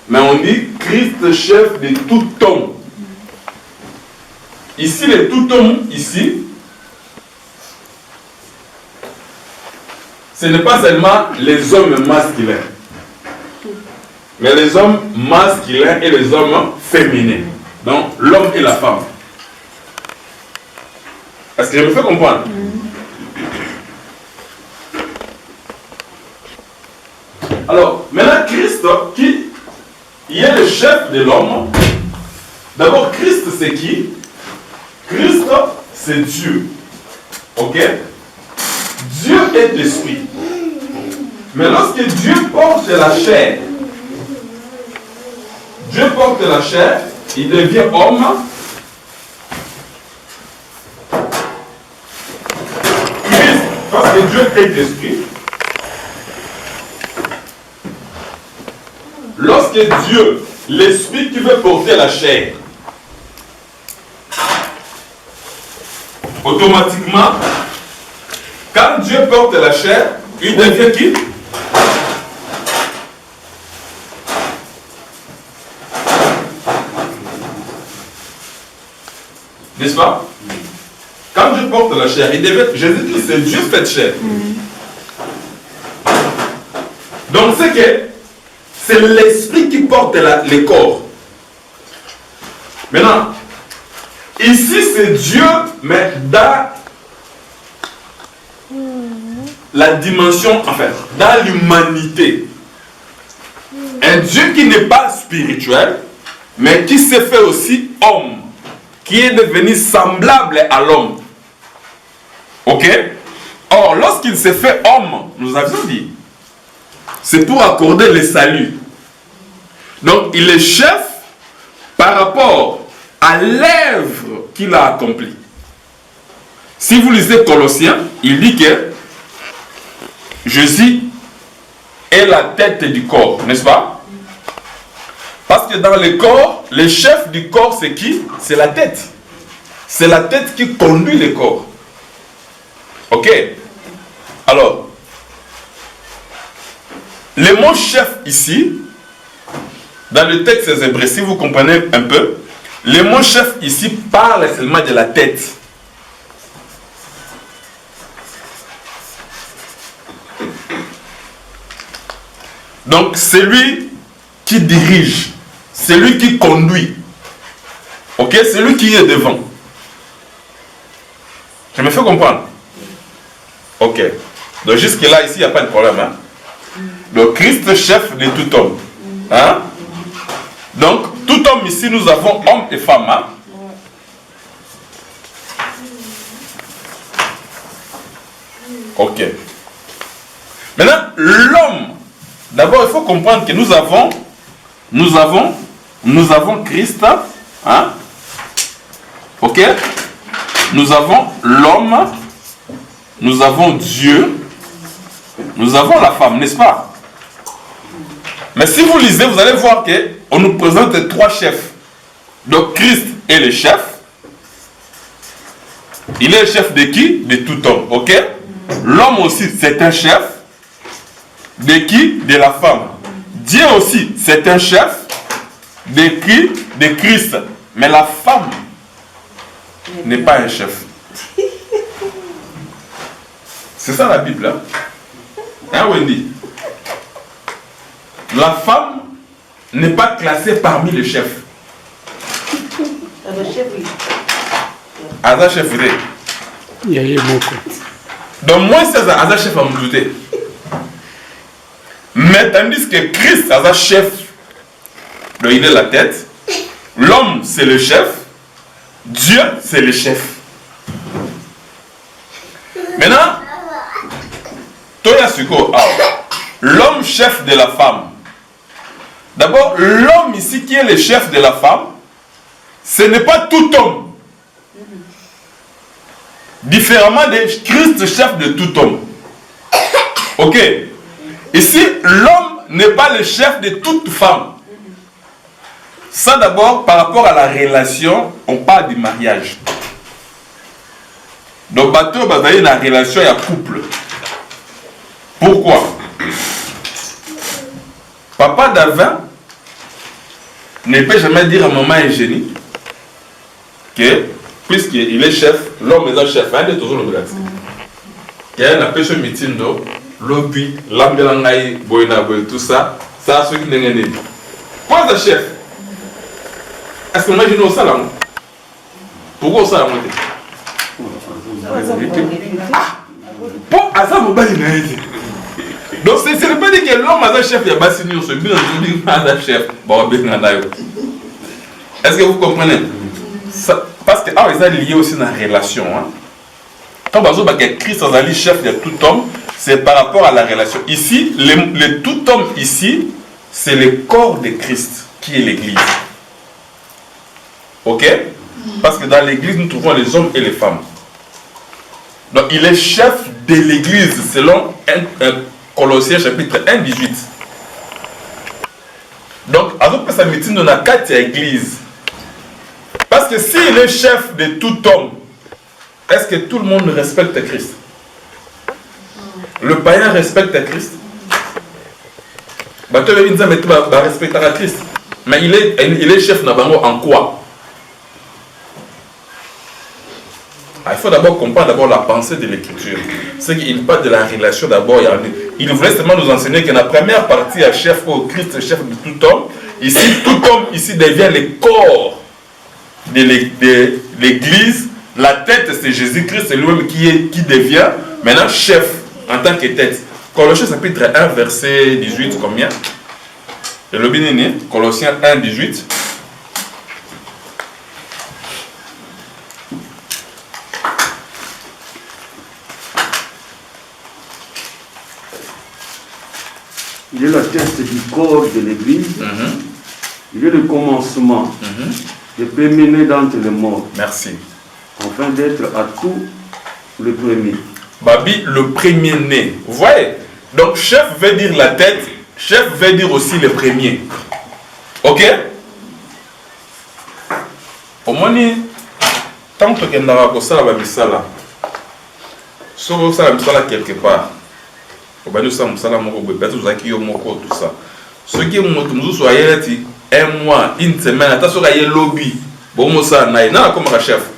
Mais on dit Christ chef de tout homme. Ici, le tout homme, ici, ce n'est pas seulement les hommes masculins, mais les hommes masculins et les hommes féminins. Donc, l'homme et la femme. Est-ce que je me fais comprendre? Alors, maintenant, Christ, qui est le chef de l'homme, d'abord, Christ, c'est qui? Christ, c'est Dieu. Ok? Dieu est esprit. Mais lorsque Dieu porte la chair, il devient homme. Christ, parce que Dieu est esprit. Lorsque Dieu, l'esprit qui veut porter la chair, automatiquement, quand Dieu porte la chair, il devient qui? N'est-ce pas? Quand Dieu porte la chair, il devient... Jésus-Christ, c'est Dieu fait chair. Donc c'est que c'est l'esprit qui porte le corps. Maintenant, ici c'est Dieu, mais dans la dimension, enfin, dans l'humanité. Un Dieu qui n'est pas spirituel, mais qui s'est fait aussi homme, qui est devenu semblable à l'homme. Ok? Or, lorsqu'il s'est fait homme, nous avions dit, c'est pour accorder le salut. Donc, il est chef par rapport à l'œuvre qu'il a accomplie. Si vous lisez Colossiens, il dit que Jésus est la tête du corps, n'est-ce pas? Parce que dans le corps, le chef du corps, c'est qui? C'est la tête. C'est la tête qui conduit le corps. Ok? Alors, le mot chef ici, dans le texte des Hébreux, si vous comprenez un peu, le mot chef ici parle seulement de la tête. Donc, c'est lui qui dirige, c'est lui qui conduit. Ok? C'est lui qui est devant. Je me fais comprendre? Ok. Donc, jusque-là, ici, il n'y a pas de problème. Hein? Donc, Christ, chef de tout homme. Hein? Donc, tout homme ici, nous avons homme et femme. Hein? Ok. Maintenant, l'homme. D'abord, il faut comprendre que nous avons Christ. Hein? Ok? Nous avons l'homme. Nous avons Dieu. Nous avons la femme, n'est-ce pas? Mais si vous lisez, vous allez voir qu'on nous présente trois chefs. Donc Christ est le chef. Il est le chef de qui? De tout homme. Ok? L'homme aussi, c'est un chef. De qui? De la femme. Dieu aussi, c'est un chef. De qui? De Christ. Mais la femme n'est pas un chef. C'est ça la Bible. Hein? Hein, Wendy? La femme n'est pas classée parmi les chefs. Aza chef, il y a eu beaucoup. donc moi, c'est Aza chef à me douter. Mais tandis que Christ, Aza chef, donc il est la tête. L'homme, c'est le chef. Dieu, c'est le chef. Maintenant, Toya Suko, l'homme chef de la femme. D'abord, l'homme ici qui est le chef de la femme, ce n'est pas tout homme. Différemment de Christ, chef de tout homme. Ok. Ici, l'homme n'est pas le chef de toute femme. Ça d'abord, par rapport à la relation, on parle du mariage. Donc, bateau, bah, il y a une relation, il y a couple. Pourquoi? Papa d'Avin ne peut jamais dire à maman Eugénie que, puisqu'il est chef, l'homme est un chef, il est toujours le gars. Il y a un appel sur meeting, lobby, l'ambelangaï, boyna, tout ça, ça, ceux qui n'ont rien dit. Quoi, le chef? Est-ce que l'imagine au salon? Pourquoi au salon? Pour Asa Mobali n'a été. Donc, ce n'est pas dire que l'homme a un chef, il y a Bassini, on se dit qu'il a un chef. Est-ce que vous comprenez? Parce que ils sont liés aussi dans la relation. Quand on dit que Christ est le chef de tout homme, c'est par rapport à la relation. Ici, le tout homme ici, c'est le corps de Christ qui est l'église. Ok? Parce que dans l'église, nous trouvons les hommes et les femmes. Donc, il est chef de l'église selon Colossiens chapitre 1, 18. Donc, alors que ça me dit dans la 4 église. Parce que s'il est chef de tout homme, est-ce que tout le monde respecte Christ? Le païen respecte Christ. Bah, tu vas respecter Christ. Mais il est chef en quoi? Il faut d'abord comprendre la pensée de l'écriture. C'est qu'il parle de la relation d'abord. Il voulait seulement nous enseigner que la première partie à chef au Christ, chef de tout homme. Ici, tout homme ici devient le corps de l'église. La tête, c'est Jésus-Christ, c'est lui-même qui devient maintenant chef en tant que tête. Colossiens chapitre 1, verset 18, combien? Et le béni, Colossiens 1, 18. il est la tête du corps de l'Église, il est le commencement, le premier-né d'entre les morts. Merci. Afin d'être à tout le premier. Babi, le premier-né. Vous voyez? Donc, chef veut dire la tête, chef veut dire aussi le premier. Ok? Au moins, tant que nous avons ça, la misala. Sauf ça, la misala quelque part. Au bas de ça, misala, mon robot, peut-être que vous avez tout ça. Ce qui est nous soyez un mois, une semaine, attention à y lobby. Bon, ça, n'a comme un chef.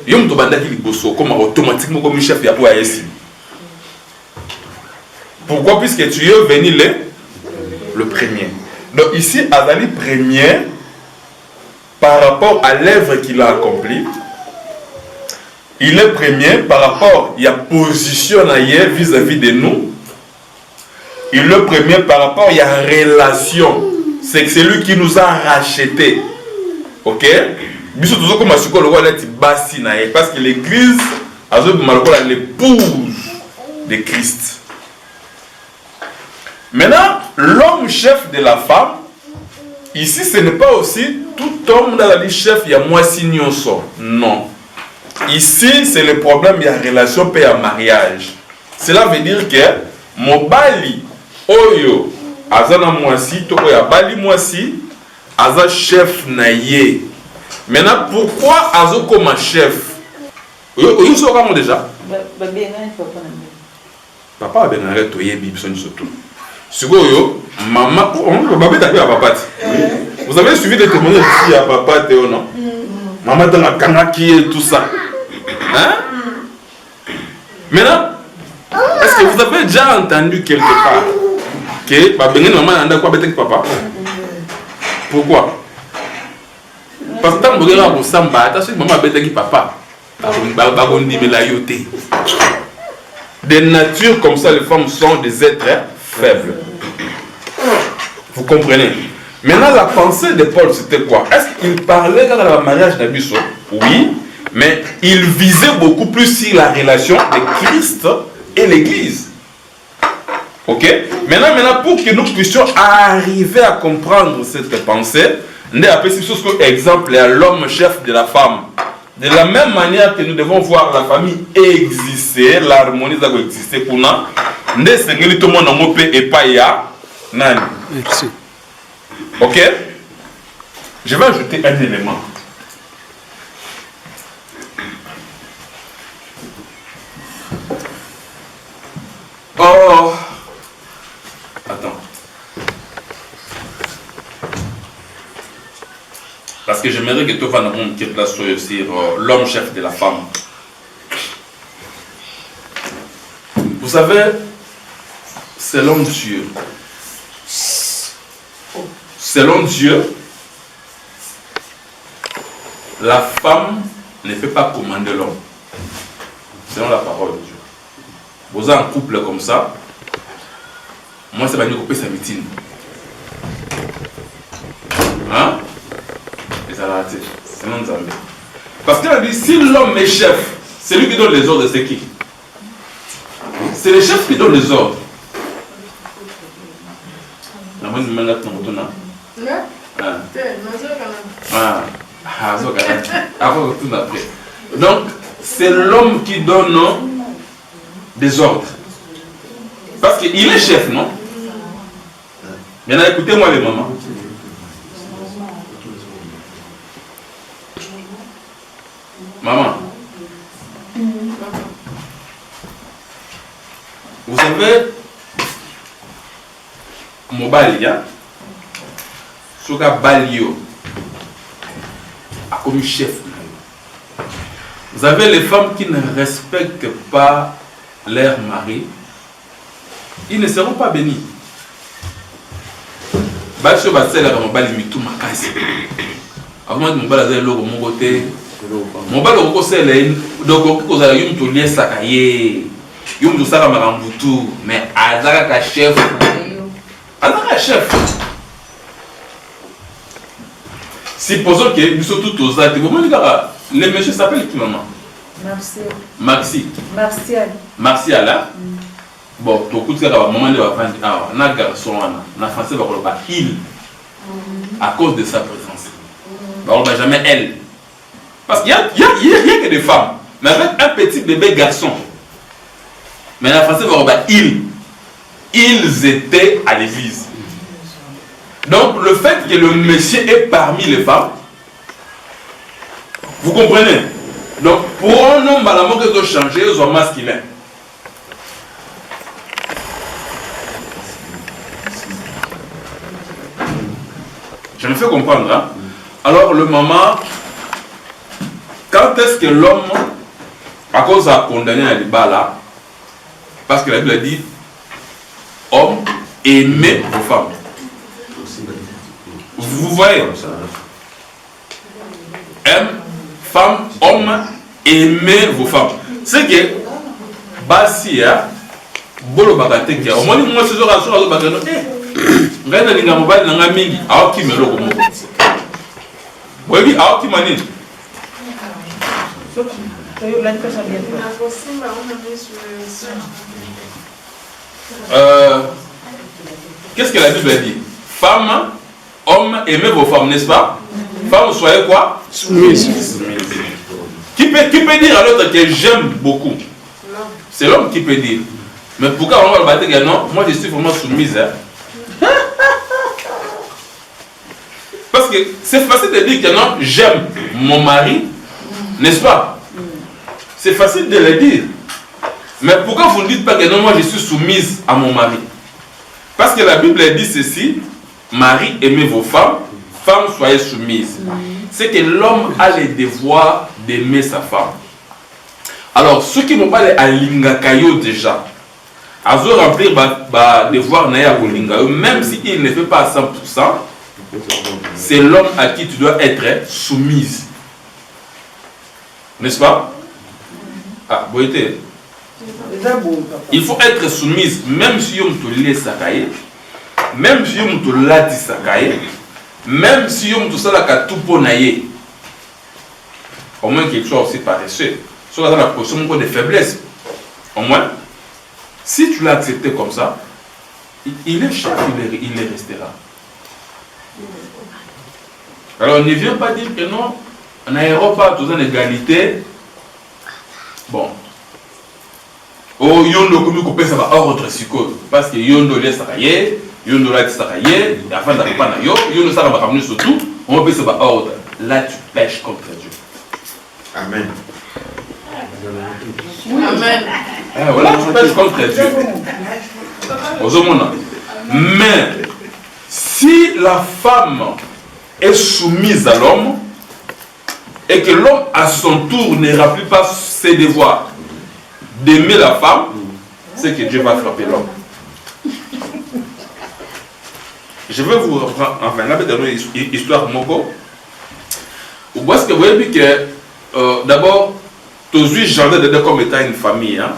Yom to banda qui bosso comme automatiquement comme chef ya pour ASI. Pourquoi? Puisque tu es venu le premier. Donc ici Azali premier par rapport à l'œuvre qu'il a accomplie. Il est premier par rapport à la position vis-à-vis de nous. Il est premier par rapport à la relation. C'est que c'est lui qui nous a rachetés. Ok? Parce que l'église est l'épouse de Christ. Maintenant, l'homme chef de la femme, ici ce n'est pas aussi tout homme dans la chef, il y a moi signonso. Non. Ici, c'est le problème, il y a relation et un mariage. Cela veut dire que mon bali, oyo, azana moisi, toko ya bali moisi, aza chef naye. Maintenant, pourquoi Azo comme chef? Vous savez comment déjà? Papa a bien arrêté de yebi surtout. Sugoyo, maman, vous avez suivi des témoignages ici à papa Théo, non? Maman dans la kanaki et tout ça. Hein? Maintenant, est-ce que vous avez déjà entendu quelque part que maman a quoi avec papa? Pourquoi? Parce que quand vous regardez au samba, attention que maman a bêté qui papa. Des natures comme ça, les femmes sont des êtres faibles. Vous comprenez? Maintenant, la pensée de Paul, c'était quoi? Est-ce qu'il parlait dans le mariage d'Abisso? Oui, mais il visait beaucoup plus sur la relation de Christ et l'Église. Ok? Maintenant, pour que nous puissions arriver à comprendre cette pensée, nous avons exemple à l'homme chef de la femme. De la même manière que nous devons voir la famille exister, l'harmonie doit exister pour nous. Nous devons et pas ya. Merci. Ok? Je vais ajouter un élément. Oh. Attends. Parce que j'aimerais que tu vas nous montrer place sur l'homme chef de la femme. Vous savez, selon Dieu, la femme ne peut pas commander l'homme. Selon la parole de Dieu. Vous avez un couple comme ça, moi c'est pas une couple, c'est mitine. Hein? Parce qu'il a dit, si l'homme est chef, c'est lui qui donne les ordres, c'est qui? C'est le chef qui donne les ordres. Donc, c'est l'homme qui donne des ordres. Parce qu'il est chef, non? Maintenant, écoutez-moi les mamans. Maman, vous savez, mon balia, ce gars balio, a comme chef. Vous avez les femmes qui ne respectent pas leur mari, ils ne seront pas bénis. Bacho basel à mon bali mitou makasi. Avant mon bal azay logo mon côté. Mon bal au conseil donc ko za yum to liesa kaye. Yum to saka makambutu mais azaka ka chef. Azaka chef. Supposons que nous sommes tous aux actes. Le monsieur s'appelle qui maman? Martial. Maxi. Martial. Martial là. bon, tu écoutes la maman de la femme, un garçon, en français, va pas il, à cause de sa présence. On va jamais elle. Parce qu'il y a que des femmes, mais avec un petit bébé garçon. Mais en français, va pas ils étaient à l'église. Donc, le fait que le monsieur est parmi les femmes, vous comprenez? Donc, pour un homme, l'amour que doit changer, ils sont masculins. Je me fais comprendre. Hein? Alors, le maman, quand est-ce que l'homme, à cause de condamné à l'Iba là, parce que la Bible dit, homme, aimez vos femmes. Vous voyez? Femme, homme, aimez vos femmes. C'est que, Bassi, Bolo Bagate, au moins, moi, c'est ça, je regarde les mobile dans la mingi, à qui me le comment. Oui, à qui m'a dit. Qu'est-ce que la Bible dit? Femme, homme, aimez vos femmes, n'est-ce pas? Femme, soyez quoi? Soumise. Qui peut dire à l'autre que j'aime beaucoup? C'est l'homme qui peut dire. Mais pourquoi on va le battre que non? Moi je suis vraiment soumise. Hein? Parce que c'est facile de dire que non, j'aime mon mari, n'est-ce pas? C'est facile de le dire. Mais pourquoi vous ne dites pas que non, moi je suis soumise à mon mari? Parce que la Bible dit ceci, mari, aimez vos femmes, femmes, soyez soumises. C'est que l'homme a le devoir d'aimer sa femme. Alors, ceux qui n'ont pas les alingakayo déjà, à remplir le devoir naya kolingayo, même s'il ne fait pas à 100%, c'est l'homme à qui tu dois être soumise. N'est-ce pas? Ah, boité. Il faut être soumise, même si on te laisse sakaye, même si on te l'a dit sakaye, même si on te salaka tout pour naïe. Au moins qu'il soit aussi paresseux. Soit dans la position de faiblesse. Au moins, si tu l'as accepté comme ça, il est chef, il restera. Alors ne viens pas dire que non, on n'a pas tous en égalité. Bon. Oh, yondo comme coupé ça va ordre psycho. Parce que yondo laisse sakaye, yondo laisse sakaye, afin d'arriver à yo, yondo ça va ramener surtout, on peut se va ordre. Là tu pêches contre Dieu. Amen. Amen. Voilà, tu pêches contre Dieu. Mais si la femme est soumise à l'homme et que l'homme à son tour ne remplit pas ses devoirs d'aimer la femme, c'est que Dieu va frapper l'homme. Je vais vous reprendre, enfin, là, une histoire moko. Vous voyez que vous voyez que d'abord, tous les gens de comme étant une famille, hein?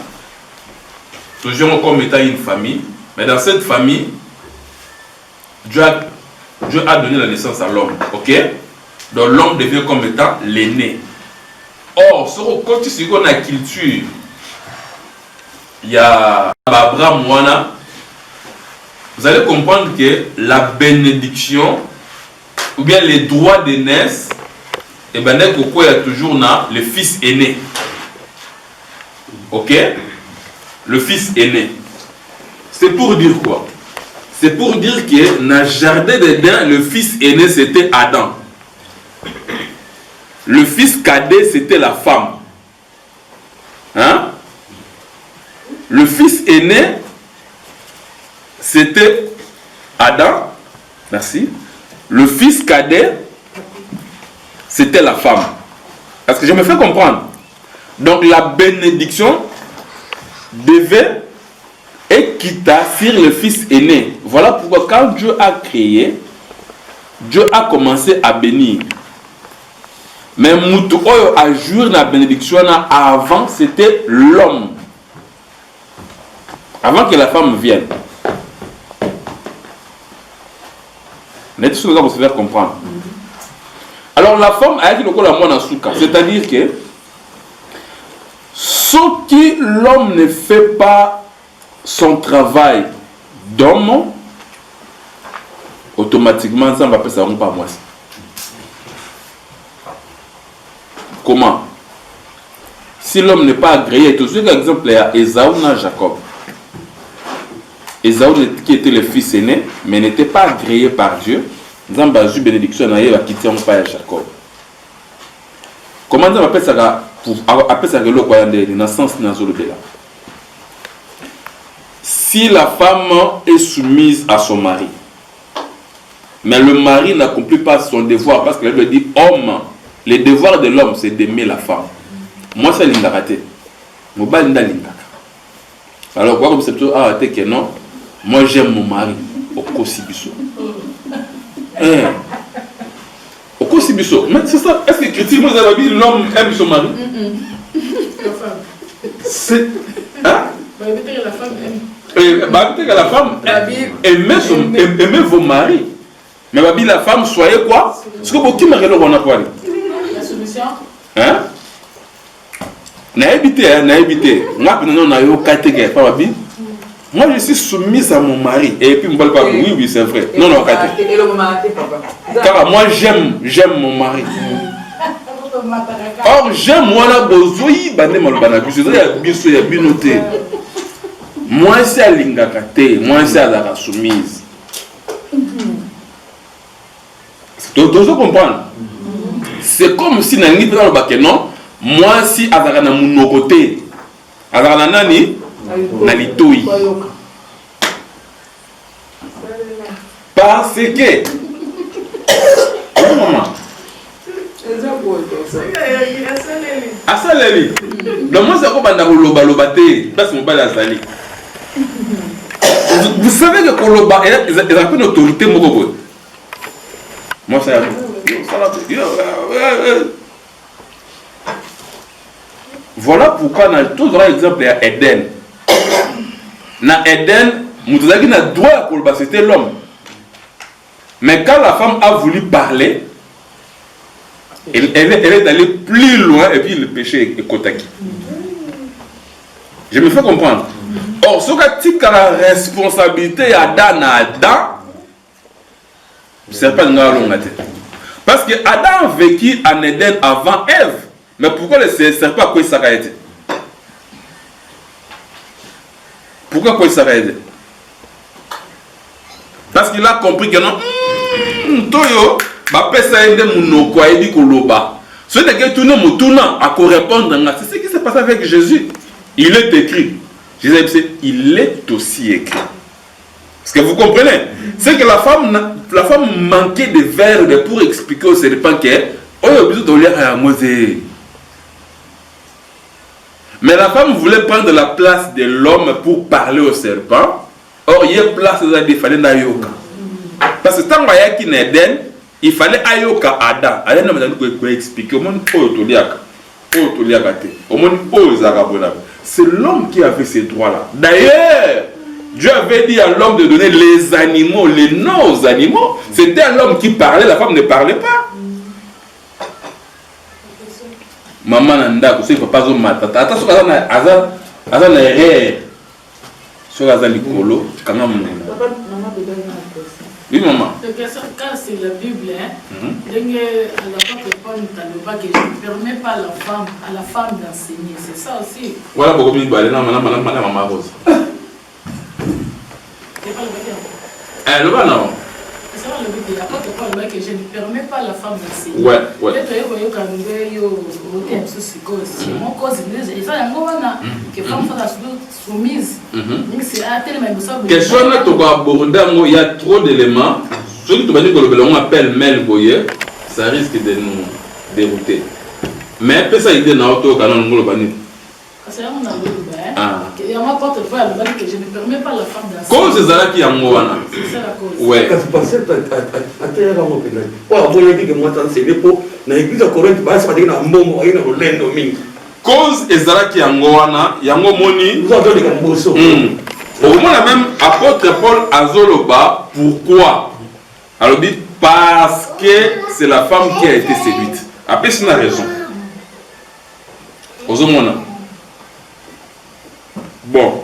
Tous les gens comme étant une famille, mais dans cette famille, Dieu a donné la naissance à l'homme, ok? Donc l'homme devient comme étant l'aîné. Or, quand tu sais qu'on a culture, il y a Abraham Moana, vous allez comprendre que la bénédiction, ou bien les droits d'aînesse, et bien, il y a toujours le fils aîné. Ok? Le fils aîné. C'est pour dire quoi? C'est pour dire que dans le jardin d'Éden, le fils aîné c'était Adam. Le fils cadet c'était la femme. Hein? Le fils aîné c'était Adam. Merci. Le fils cadet c'était la femme. Parce que je me fais comprendre. Donc la bénédiction devait être quitta sur le fils aîné. Voilà pourquoi quand Dieu a créé, Dieu a commencé à bénir. Mais Moutou Oyo a joué la bénédiction avant, c'était l'homme. Avant que la femme vienne. N'est-ce pas pour se faire comprendre? Alors la femme a dit c'est-à-dire que ce que l'homme ne fait pas son travail d'homme, automatiquement, ça va passer à pas moi. Comment? Si l'homme n'est pas agréé, tout ce exemple est à Ésaü et Jacob. Ésaü qui était le fils aîné, mais n'était pas agréé par Dieu. Nous avons eu bénédiction à quitter un père Jacob. Comment on appelle ça pour appeler ça le naissance nazolobela? Si la femme est soumise à son mari, mais le mari n'accomplit pas son devoir, parce qu'elle lui dit homme, le devoir de l'homme c'est d'aimer la femme. Moi c'est l'indaraté. Alors quoi comme c'est plutôt arrêté que non, moi j'aime mon mari au Kosibiso. Au Kosibiso. Mais c'est ça, est-ce que critique vous avez dit l'homme aime son mari? La femme. C'est. Hein? La femme aime. La femme aimez vos maris. Mais la femme, soyez quoi? Est-ce que vous qui me regardez, on a quoi? La solution? Hein? N'a évité. Moi, je suis soumise à mon mari. Et puis, on ne parle pas. Oui, c'est vrai. Non, papa. Car moi, j'aime mon mari. Or, j'aime moi la bozoï, moi, c'est à l'ingakate, moi, c'est à la soumise. Tu dois comprendre. C'est comme si Nani peut dire non, moi, si à la mon côté, à la nani, nalitoi. Parce que. Asaleli. Donc moi c'est quoi banda loba te parce que mon bal azali. Vous savez que Koloba ils ont une autorité moko. Moi ça voilà pourquoi on a toujours un exemple à Eden. Na Eden, Moutazaki n'a droit à Koloba, c'était l'homme. Mais quand la femme a voulu parler, elle est allée plus loin et puis le péché est kotaki. Je me fais comprendre. Or, ce qui a la responsabilité à Adam, c'est pas une longue tête. Parce que Adam a vécu en Éden avant Ève. Mais pourquoi le serpent a quoi ça a été? Pourquoi quoi ça a été? Parce qu'il a compris que non. Toyo. C'est ce qui s'est passé avec Jésus. Il est écrit. Jésus, il est aussi écrit. Est-ce que vous comprenez? C'est que la femme manquait de verbes pour expliquer au serpent que mais la femme voulait prendre la place de l'homme pour parler au serpent. Or, il y a place il fallait Nayoka. Parce que tant qu'il y a Eden, il fallait ayoka Adam. Adam n'a expliquer au monde c'est l'homme qui avait ces droits-là. D'ailleurs, Dieu avait dit à l'homme de donner les animaux, les noms aux animaux. C'était à l'homme qui parlait, la femme ne parlait pas. Maman nanda, vous savez, papa zo matata. Attention, azan erreur. Sur azan likolo, quand même. Oui, maman. Quand c'est la Bible, je ne permets pas à la femme d'enseigner. C'est ça aussi. Voilà pourquoi je vais maman Rose. C'est pas le Bible. Le bas non. C'est pas le Bible. L'apôtre Paul que je ne permets pas à la femme d'enseigner. Ouais. Question il y a trop d'éléments. Ce que l'on appelle Mel Boyer, ça risque de nous dérouter. Mais ça idée dans l'auto canon nous c'est un il y a ma porte que je ne permets pas la femme d'enseigner. Cause c'est ça qui en moana. C'est ça la cause. Ouais. Parce que à terre à mon pays. Pour avoir dit que moi t'enseigner pour na église de Corinthe ba ça dit na mbongo ina olendo mingi. Cause ezala ki yango wana yango moni Vous entendez comme bosso. Au moins même apôtre Paul azoloba pourquoi? Alors dit parce que c'est la femme qui a été séduite. Après c'est une raison. Ozomona. Bon.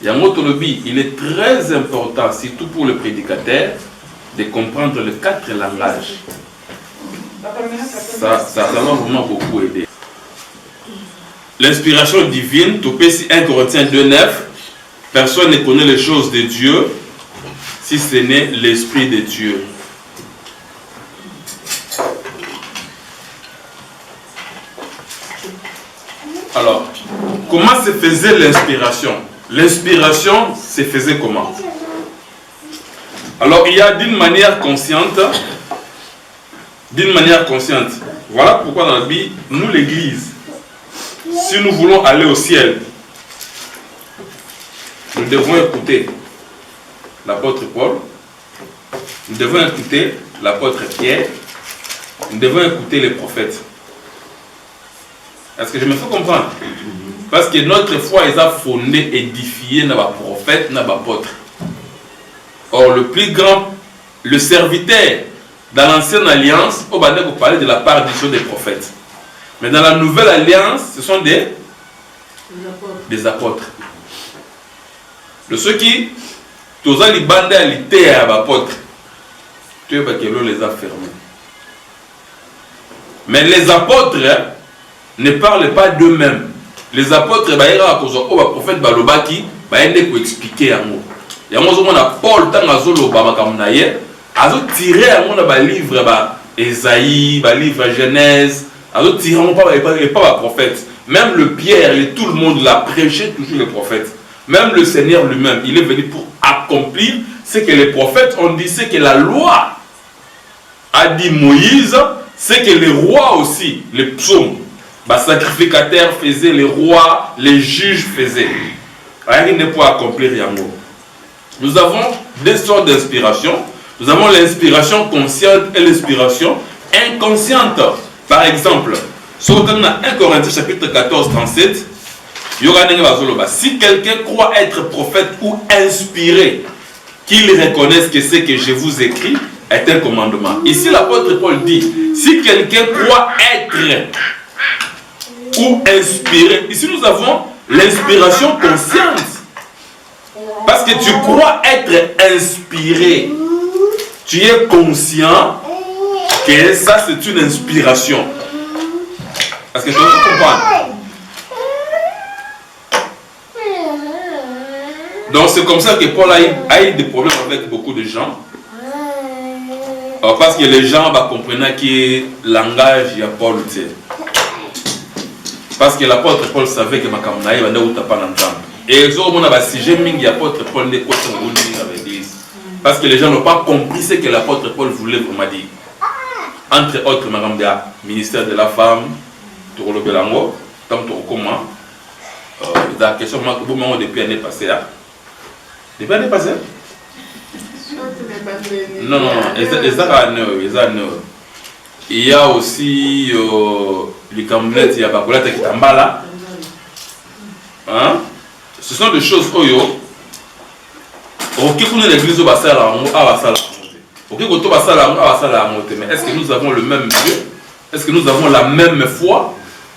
Il est très important, surtout pour le prédicateur, de comprendre les 4 langages. Ça va vraiment beaucoup aider. L'inspiration divine, tout petit 1 Corinthiens 2,9, personne ne connaît les choses de Dieu si ce n'est l'Esprit de Dieu. Alors, comment se faisait l'inspiration? L'inspiration se faisait comment? Alors, il y a d'une manière consciente. Voilà pourquoi dans la Bible, nous l'Église, si nous voulons aller au ciel, nous devons écouter l'apôtre Paul, nous devons écouter l'apôtre Pierre, nous devons écouter les prophètes. Est-ce que je me fais comprendre? Parce que notre foi est fondée, édifiée dans les prophètes, dans les apôtres. Or, le plus grand, le serviteur dans l'ancienne alliance, on va parler de la part des prophètes. Mais dans la nouvelle alliance, ce sont des apôtres. De ceux qui, tous les bandes à l'été à l'apôtre, tu vois que l'eau les a fermés. Mais les apôtres ne parlent pas d'eux-mêmes. Les apôtres, ils ont un prophète Balobaki, ils ont expliqué à moi. Il y a un Paul, tant a tiré un livre Esaïe, livre Genèse, a tiré pas prophète. Même le Pierre, tout le monde l'a prêché, toujours les prophètes. Même le Seigneur lui-même, il est venu pour accomplir ce que les prophètes ont dit, ce que la loi a dit Moïse, ce que les rois aussi, les psaumes, les sacrificateurs faisaient, les rois, les juges faisaient. Rien n'est pour accomplir Yango. Nous avons 2 sortes d'inspiration. Nous avons l'inspiration consciente et l'inspiration inconsciente. Par exemple, sur 1 Corinthiens chapitre 14, 37, si quelqu'un croit être prophète ou inspiré, qu'il reconnaisse que ce que je vous écris est un commandement. Ici, l'apôtre Paul dit, si quelqu'un croit être ou inspiré, ici nous avons l'inspiration consciente. Parce que tu crois être inspiré, tu es conscient que ça c'est une inspiration. Parce que tu comprends. Donc c'est comme ça que Paul a eu des problèmes avec beaucoup de gens. Parce que les gens comprennent que le langage il y a Paul. Parce que l'apôtre Paul savait que Makamnaï va ne pas l'entendre. Et ils ont dit que l'apôtre Paul n'est pas avec l'église. Parce que les gens n'ont pas compris ce que l'apôtre Paul voulait vraiment dire. Entre autres, ministère de la femme, pour le Belango, comme tu comment. La question que vous m'avez depuis l'année passée. Depuis l'année passée? Non, il y a aussi les camoulettes, il y a Bakolata qui t'emballa. Ce sont des choses que l'église va mais est-ce que nous avons le même Dieu? Est-ce que nous avons la même foi?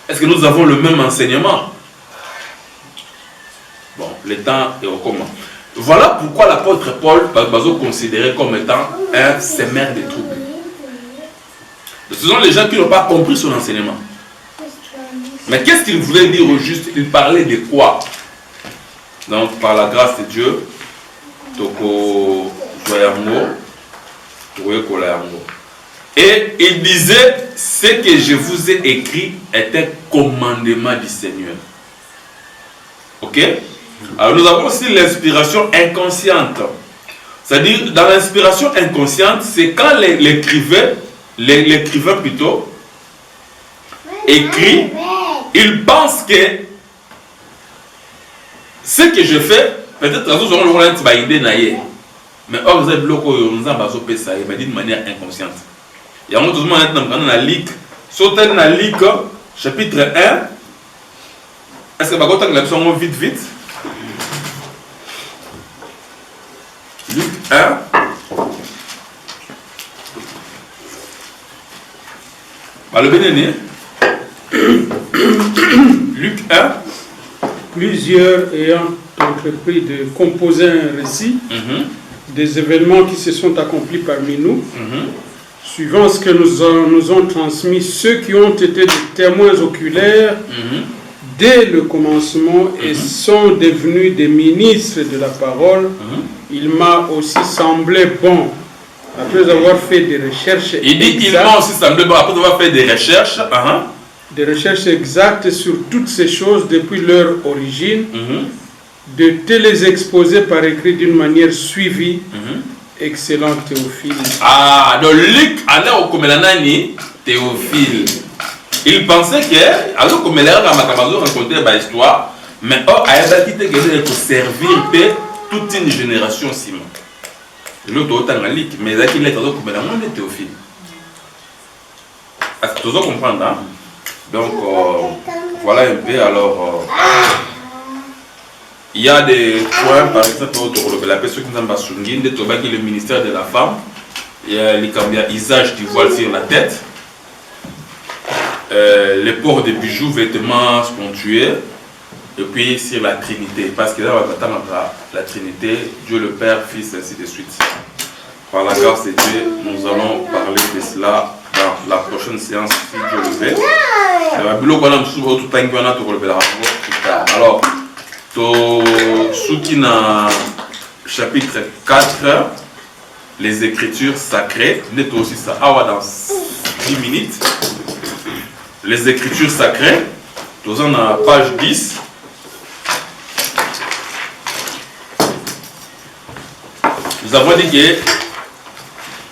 Est-ce que nous avons le même enseignement? Bon, le temps est au commun. Voilà pourquoi l'apôtre Paul va considéré comme étant un semeur de troubles. Ce sont les gens qui n'ont pas compris son enseignement. Mais qu'est-ce qu'il voulait dire au juste? Il parlait de quoi? Donc, par la grâce de Dieu, et il disait, ce que je vous ai écrit est un commandement du Seigneur. Ok? Alors nous avons aussi l'inspiration inconsciente. C'est-à-dire, dans l'inspiration inconsciente, c'est quand l'écrivain plutôt écrit, il pense que ce que je fais, peut-être que nous aurons une idée naïe. Mais or, vous avez bloqué, nous avons fait ça, mais d'une manière inconsciente. Il y a un autre moment dans la Ligue, sauter dans la Ligue, chapitre 1. Est-ce que vous avez la leçon vite? Luc 1. Le bénéni. Luc 1. Plusieurs ayant entrepris de composer un récit des événements qui se sont accomplis parmi nous, suivant ce que nous ont transmis ceux qui ont été des témoins oculaires dès le commencement et sont devenus des ministres de la parole. Il m'a aussi semblé bon, après avoir fait des recherches il m'a aussi semblé bon, après avoir fait des recherches, des recherches exactes sur toutes ces choses depuis leur origine, de te les exposer par écrit d'une manière suivie. Excellent Théophile. Ah, donc Luc allait au Komelanani, Théophile. Il pensait que, alors comme il a raconté l'histoire, mais il a quitté pour servir toute une génération Simon. L'autre autant Luc, mais il a quitté comme il Théophile. Est-ce que tu dois comprendre, hein? Donc, voilà un peu. Alors, il y a des points, par exemple, la personne qui n'a pas souligné, le ministère de la femme, il y a l'usage du voile sur la tête, le port de bijoux, vêtements sponsorieux, et puis sur la Trinité. Parce que là, on va attendre la Trinité, Dieu le Père, Fils, ainsi de suite. Par la grâce de Dieu, nous allons parler de cela dans la prochaine séance, si Dieu le veut. Alors, Soukina, chapitre 4, les Écritures sacrées, n'est aussi ça, dans 10 minutes. Les Écritures sacrées, nous sommes à page 10. Nous avons dit que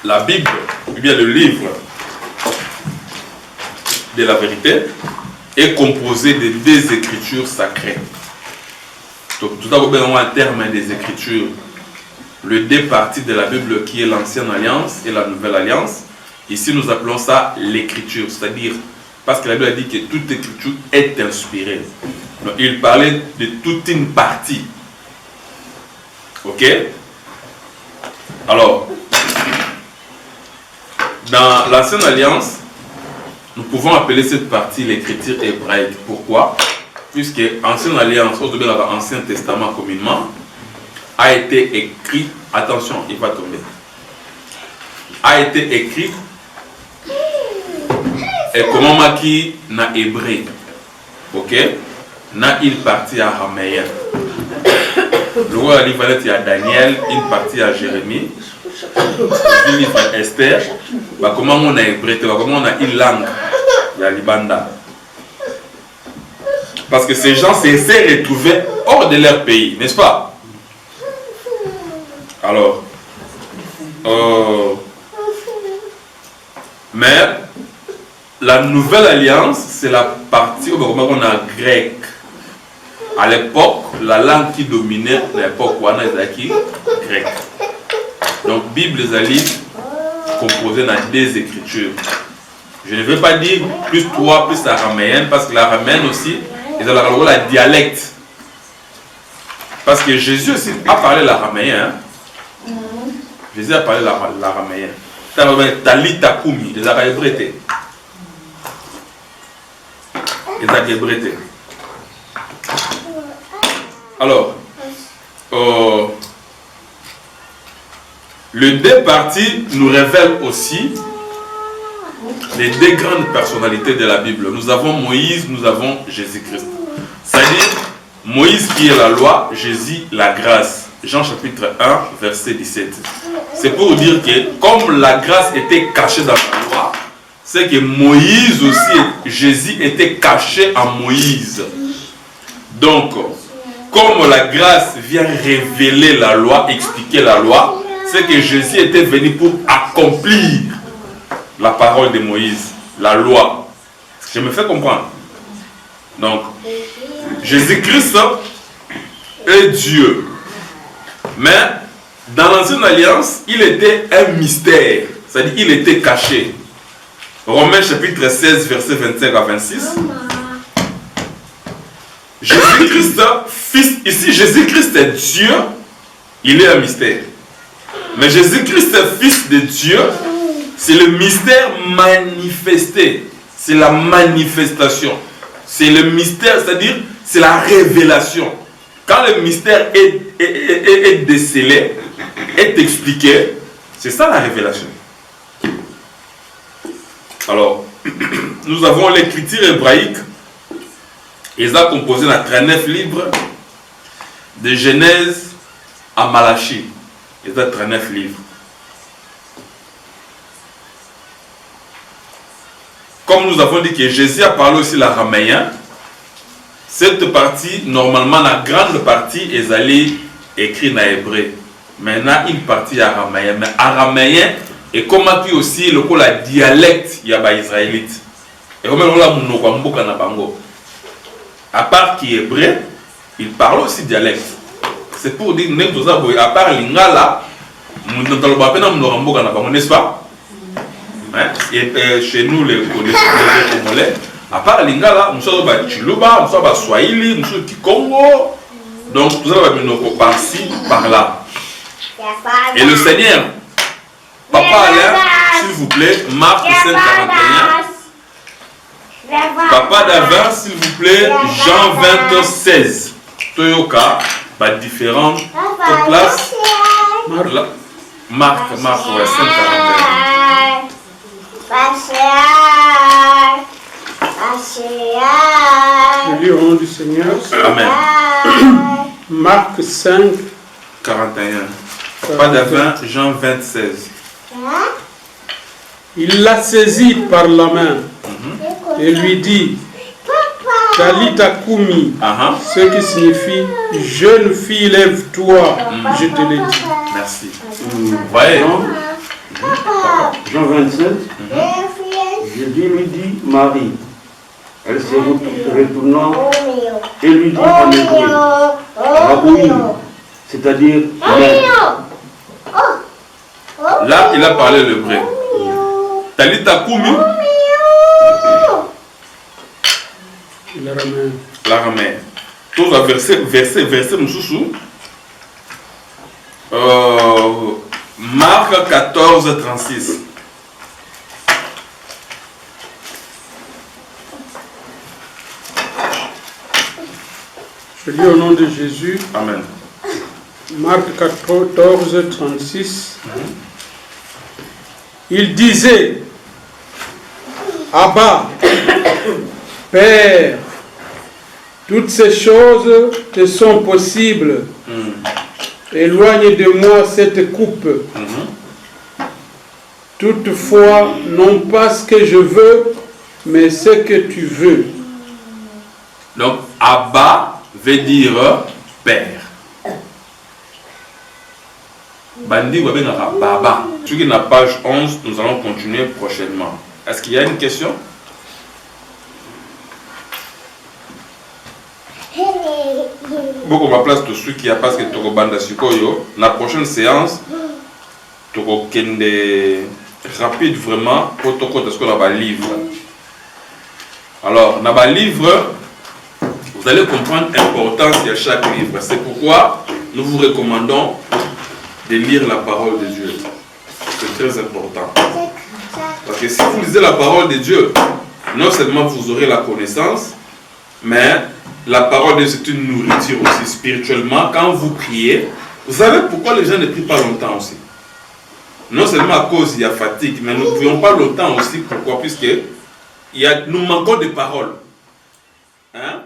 la Bible, ou bien le livre de la vérité, est composé de 2 Écritures sacrées. Donc, tout d'abord, un terme des Écritures, le 2 parties de la Bible qui est l'Ancienne Alliance et la Nouvelle Alliance. Ici, nous appelons ça l'Écriture, c'est-à-dire, parce que la Bible a dit que toute Écriture est inspirée. Donc, il parlait de toute une partie. Ok? Alors, dans l'Ancienne Alliance, nous pouvons appeler cette partie l'écriture hébraïque. Pourquoi? Puisque l'Ancienne Alliance, l'Ancien Testament communément, a été écrit, attention, il va tomber, a été écrit et comment qui na hébreu, ok, na une partie araméenne. Le roi livre il y a Daniel, une partie à Jérémie, le livre Esther, bah comment on a hébreu, comment on a une langue, il y a Libanda. Parce que ces gens s'est retrouvés hors de leur pays, n'est-ce pas? Alors, mais la Nouvelle Alliance, c'est la partie où on a grec. À l'époque, la langue qui dominait l'époque, on a grec. Donc, Bible est composée dans 2 Écritures. Je ne veux pas dire plus 3, plus araméenne, parce que l'araméenne aussi, ils ont la dialecte. Parce que Jésus aussi a parlé l'araméen. Hein? Jésus a parlé l'araméen. Talita Kumi, les araméens. Les araméens. Alors, le 2 parties nous révèle aussi les 2 grandes personnalités de la Bible. Nous avons Moïse, nous avons Jésus-Christ. C'est-à-dire, Moïse qui est la loi, Jésus la grâce. Jean chapitre 1, verset 17. C'est pour dire que comme la grâce était cachée dans la loi, c'est que Moïse aussi, Jésus était caché en Moïse. Donc, comme la grâce vient révéler la loi, expliquer la loi, c'est que Jésus était venu pour accomplir la parole de Moïse, la loi. Je me fais comprendre. Donc, Jésus-Christ est Dieu. Mais, dans l'Ancienne Alliance, il était un mystère. C'est-à-dire, il était caché. Romains chapitre 16, verset 25 à 26. Jésus-Christ, fils, ici Jésus-Christ est Dieu, il est un mystère. Mais Jésus-Christ, fils de Dieu, c'est le mystère manifesté. C'est la manifestation. C'est le mystère, c'est-à-dire, c'est la révélation. quand le mystère est décelé, est expliqué, c'est ça la révélation. Alors, nous avons l'écriture hébraïque. Ils ont composé la 39 livres de Genèse à Malachie. Ils ont 39 livres. Comme nous avons dit que Jésus a parlé aussi l'araméen, cette partie, normalement, la grande partie est allée écrire en hébreu. Maintenant, une partie araméen. Mais araméen est comme aussi le dialecte il y a israélite. Et comme à part qui est hébreu, il parle aussi dialecte. C'est pour dire à part lingala, n'est-ce pas? Et chez nous les Congolais, à part lingala, nous sommes Chiluba, nous sommes Swahili, nous sommes Congo. Donc tout ça va venir par-ci, par-là. Et le Seigneur, Papa Alain, s'il vous plaît, Marc 5:41. Papa Davin, s'il vous plaît, Jean 20:16. Toyoka, différentes places. Marc, ouais, 5:41. Je lis au nom du Seigneur. Amen. Marc 5. 41. Papa Davin, Jean 20:16. Il l'a saisi par la main et lui dit, Talita Kumi, ce qui signifie jeune fille, lève-toi, je te l'ai dit. Merci. Vous voyez, Jean 27, Jésus lui dit Marie. Elle se retournant et lui dit en hébreu, Raboui, c'est-à-dire mère. là, il a parlé l'hébreu. Talita Kumi, l'araméen. Tous à verset Moussoussou. Marc 14:36. Je lis au nom de Jésus. Amen. Marc 14:36. Il disait, Abba, Père, toutes ces choses te sont possibles. Éloigne de moi cette coupe. Toutefois, non pas ce que je veux, mais ce que tu veux. Donc, Abba veut dire Père. Bandi Wabengara Baba. Sur la page 11, nous allons continuer prochainement. Est-ce qu'il y a une question? Beaucoup de place de ceux qui a parce que Toko Banda Sikoyo. La prochaine séance, Toko Kende rapide vraiment pour Toko de ce qu'on a livre. Alors, dans le livre, vous allez comprendre l'importance de chaque livre. C'est pourquoi nous vous recommandons de lire la parole de Dieu. C'est très important. Parce que si vous lisez la parole de Dieu, non seulement vous aurez la connaissance, mais la parole de Dieu c'est une nourriture aussi spirituellement. Quand vous priez, vous savez pourquoi les gens ne prient pas longtemps aussi? Non seulement à cause il y a fatigue, mais nous ne prions pas longtemps aussi. Pourquoi? Puisque nous manquons de paroles. Hein?